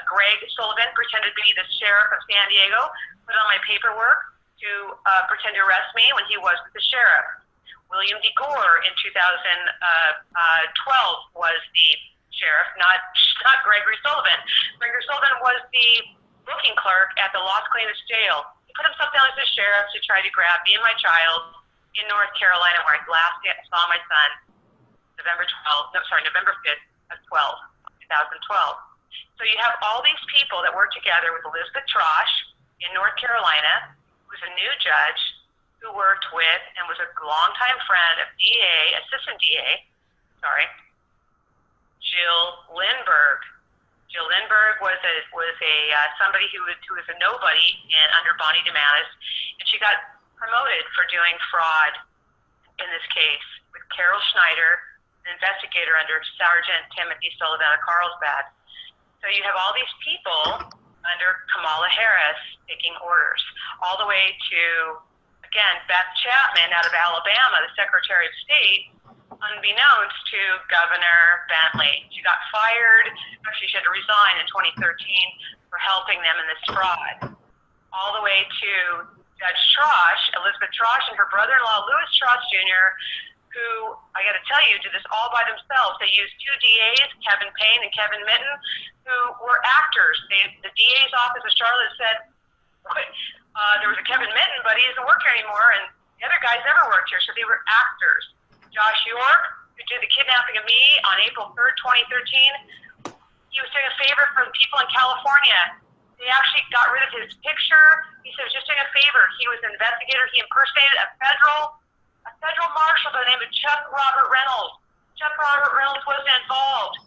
Greg Sullivan pretended to be the sheriff of San Diego, put on my paperwork to pretend to arrest me when he was the sheriff. William D. Gore in 2012 was the sheriff, not Gregory Sullivan. Gregory Sullivan was the booking clerk at the Las Colinas jail. He put himself down as the sheriff to try to grab me and my child in North Carolina, where I last saw my son November 5th of 2012. So you have all these people that work together with Elizabeth Trosh in North Carolina, who's a new judge who worked with and was a longtime friend of Assistant DA, Jill Lindbergh. Jill Lindbergh was somebody who was a nobody under Bonnie Dumanis, and she got promoted for doing fraud in this case with Carol Schneider, an investigator under Sergeant Timothy Sullivan of Carlsbad. So you have all these people under Kamala Harris taking orders, all the way to, again, Beth Chapman out of Alabama, the Secretary of State, unbeknownst to Governor Bentley. She got fired. Actually, she had to resign in 2013 for helping them in this fraud. All the way to Judge Trosh, Elizabeth Trosh, and her brother-in-law, Louis Trosh Jr., who, I got to tell you, did this all by themselves. They used two DAs, Kevin Payne and Kevin Mitten, who were actors. The DA's office of Charlotte said, there was a Kevin Mitten, but he doesn't work here anymore, and the other guys never worked here, so they were actors. Josh York, who did the kidnapping of me on April 3rd, 2013, he was doing a favor for the people in California. They actually got rid of his picture. He said he was just doing a favor. He was an investigator. He impersonated a federal marshal by the name of Chuck Robert Reynolds. Chuck Robert Reynolds wasn't involved.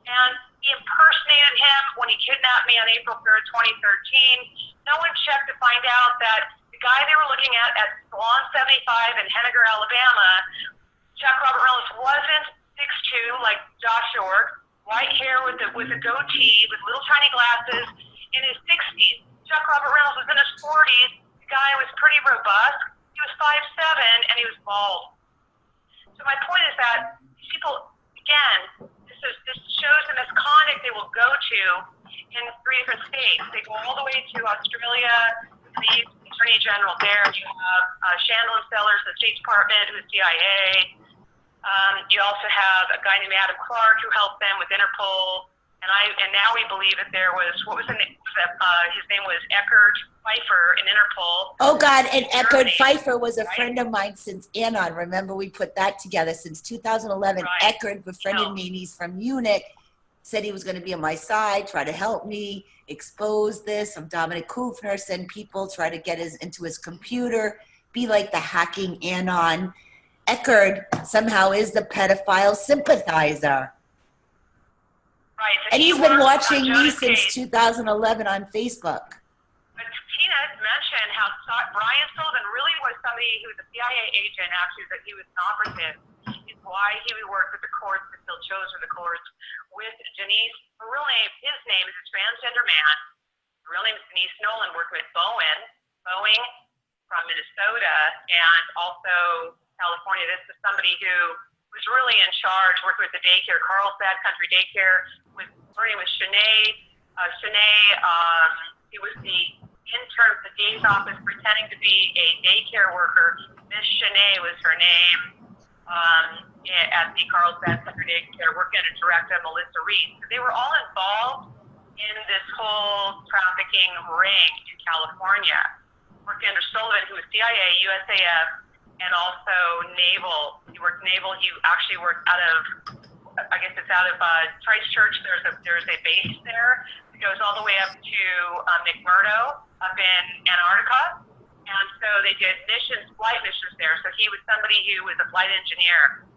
And he impersonated him when he kidnapped me on April 3rd, 2013. No one checked to find out that the guy they were looking at Salon 75 in Henniger, Alabama, Chuck Robert Reynolds wasn't 6'2" like Josh York, white hair with a goatee, with little tiny glasses, in his 60s. Chuck Robert Reynolds was in his 40s. The guy was pretty robust. He was 5'7", and he was bald. So my point is that these people, again, this shows the misconduct they will go to in 3 different states. They go all the way to Australia, the Attorney General there. You have Chandler Sellers, the State Department, who's CIA. You also have a guy named Adam Clark who helped them with Interpol. And now we believe that there was, his name was Eckhard Pfeiffer in Interpol. Oh God, and Eckhard Pfeiffer was a friend of mine since Anon. Remember, we put that together since 2011. Right. Eckhard befriended me, and he's from Munich. Said he was going to be on my side, try to help me expose this. I'm Dominic Kufner, send people, try to get into his computer, be like the hacking Anon. Eckhard somehow is the pedophile sympathizer. Right. So And he's been watching me since 2011 on Facebook. But Tina mentioned how Brian Sullivan really was somebody who was a CIA agent, actually, that he was an operative. Is why he would work with the courts, that Bill chose with the courts, with Denise. Her real name, his name is a transgender man. Her real name is Denise Nolan, working with Boeing from Minnesota, and also California. This is somebody who was really in charge, working with the daycare, Carlsbad Country Daycare, working with Shanae. He was the intern at the DA's office, pretending to be a daycare worker. Miss Shanae was her name, at the Carlsbad Country Daycare, working under director Melissa Reed. So they were all involved in this whole trafficking ring in California. worked under Sullivan, who was CIA, USAF, and also Naval. He worked Naval. He actually worked out of, I guess it's out of Christchurch. There's a base there. It goes all the way up to McMurdo up in Antarctica. And so they did flight missions there. So he was somebody who was a flight engineer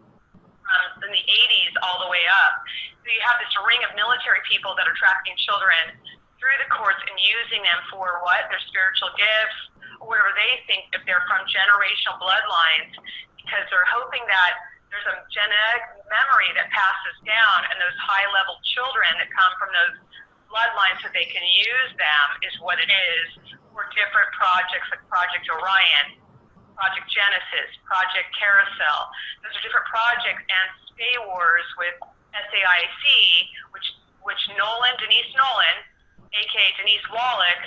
in the 80s all the way up. So you have this ring of military people that are trafficking children through the courts and using them for what? Their spiritual gifts, or whatever they think, if they're from generational bloodlines, because they're hoping that there's a genetic memory that passes down, and those high-level children that come from those bloodlines that they can use them is what it is for different projects like Project Orion, Project Genesis, Project Carousel. Those are different projects, and Stay Wars with SAIC, which Denise Nolan, aka Denise Wallach,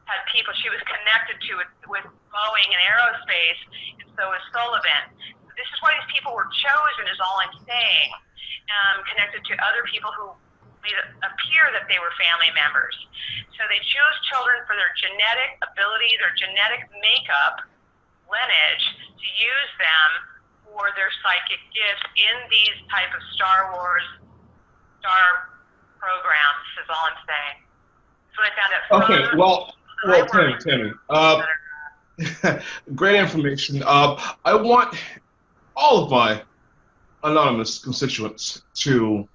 had people she was connected to with Boeing and aerospace, and so was Sullivan. This is why these people were chosen, is all I'm saying, connected to other people who made it appear that they were family members. So they chose children for their genetic ability, their genetic makeup, lineage, to use them for their psychic gifts in these type of Star Wars, Star programs, is all I'm saying. That's what I found out. Okay, well, Tammy, great information. I want all of my anonymous constituents to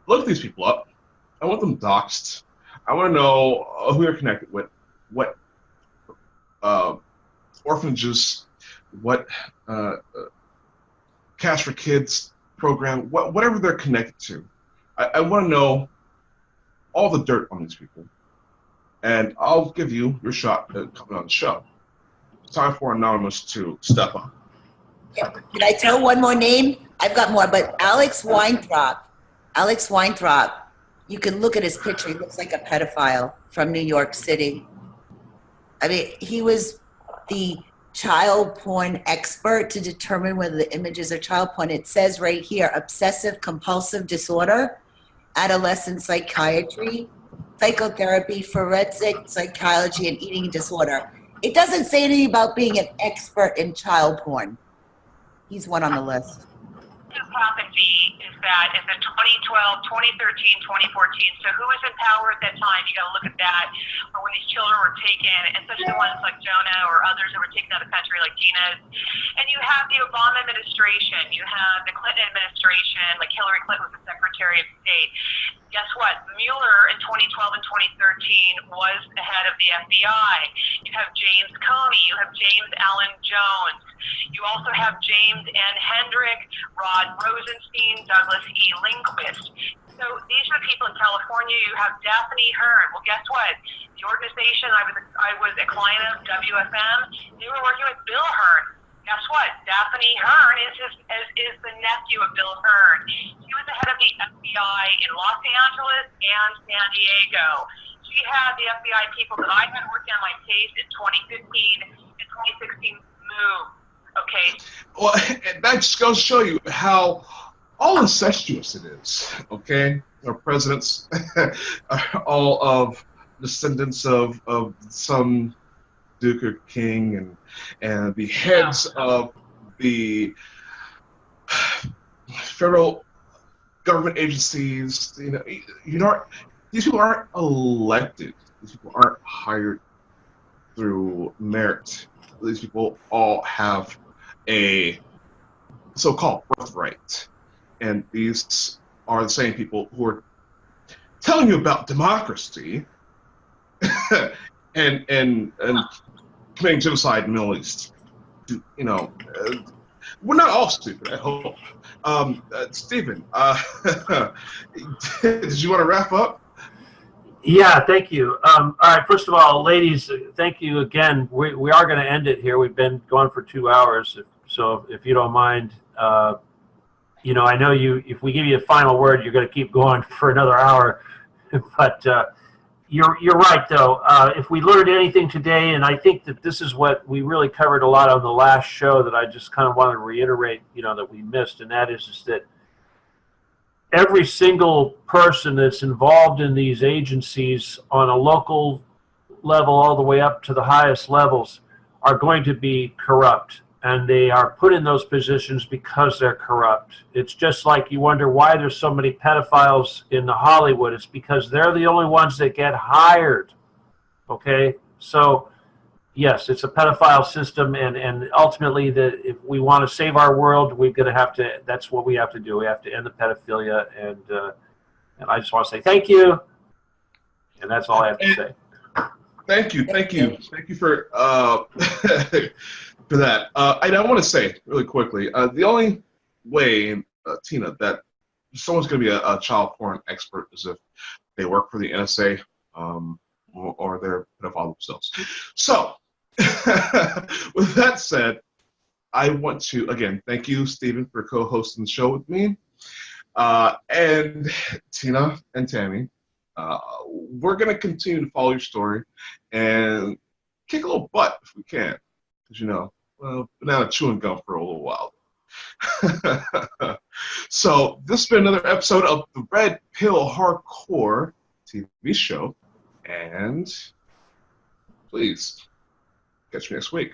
look these people up. I want them doxxed. I want to know who they're connected with, what orphanages, what Cash for Kids program, whatever they're connected to. I want to know all the dirt on these people, and I'll give you your shot at coming on the show. It's time for Anonymous to step up. Yeah. Did I throw one more name? I've got more, but Alex Weintraub, you can look at his picture. He looks like a pedophile from New York City. I mean, he was the child porn expert to determine whether the images are child porn. It says right here, obsessive compulsive disorder, adolescent psychiatry, psychotherapy, forensic psychology, and eating disorder. It doesn't say anything about being an expert in child porn. He's one on the list. The prophecy is that in the 2012, 2013, 2014, so who was in power at that time? You got to look at that. Or when these children were taken, especially the ones like Jonah or others that were taken out of the country like Gina's. And you have the Obama administration, you have the Clinton administration, like Hillary Clinton was the Secretary of State. Guess what? Mueller in 2012 and 2013 was the head of the FBI. You have James Comey, you have James Allen Jones. You also have James N. Hendrick, Rod Rosenstein, Douglas E. Lindquist. So these are the people in California. You have Daphne Hearn. Well, guess what? The organization I was a client of, WFM, they were working with Bill Hearn. Guess what? Daphne Hearn is the nephew of Bill Hearn. He was the head of the FBI in Los Angeles and San Diego. She had the FBI people that I had working on my case in 2015 and 2016 moved. Okay. Well, that just goes to show you how all incestuous it is. Okay, our presidents are all of descendants of some Duke or King, and the heads of the federal government agencies. These people aren't elected. These people aren't hired through merit. These people all have a so-called birthright, and these are the same people who are telling you about democracy and committing genocide in the Middle East. We're not all stupid, I hope. Stephen, did you want to wrap up? Yeah, thank you. All right, first of all, ladies, thank you again. We are going to end it here. We've been going for 2 hours, so if you don't mind, I know if we give you a final word, you're going to keep going for another hour. But you're right, though. If we learned anything today, and I think that this is what we really covered a lot on the last show that I just kind of wanted to reiterate, that we missed, and that is that every single person that's involved in these agencies on a local level all the way up to the highest levels are going to be corrupt, and they are put in those positions because they're corrupt. It's just like you wonder why there's so many pedophiles in Hollywood. It's because they're the only ones that get hired. Okay, so yes, it's a pedophile system, and ultimately, if we want to save our world, we're going to have to. That's what we have to do. We have to end the pedophilia, and I just want to say thank you, and that's all I have to say. Thank you for for that. I want to say really quickly, the only way, Tina, that someone's going to be a child porn expert is if they work for the NSA or they're pedophile themselves. So, with that said, I want to again thank you, Stephen, for co-hosting the show with me, and Tina and Tammy. We're going to continue to follow your story and kick a little butt if we can, because been out of chewing gum for a little while. So this has been another episode of the Red Pill Hardcore TV show, and please catch me next week.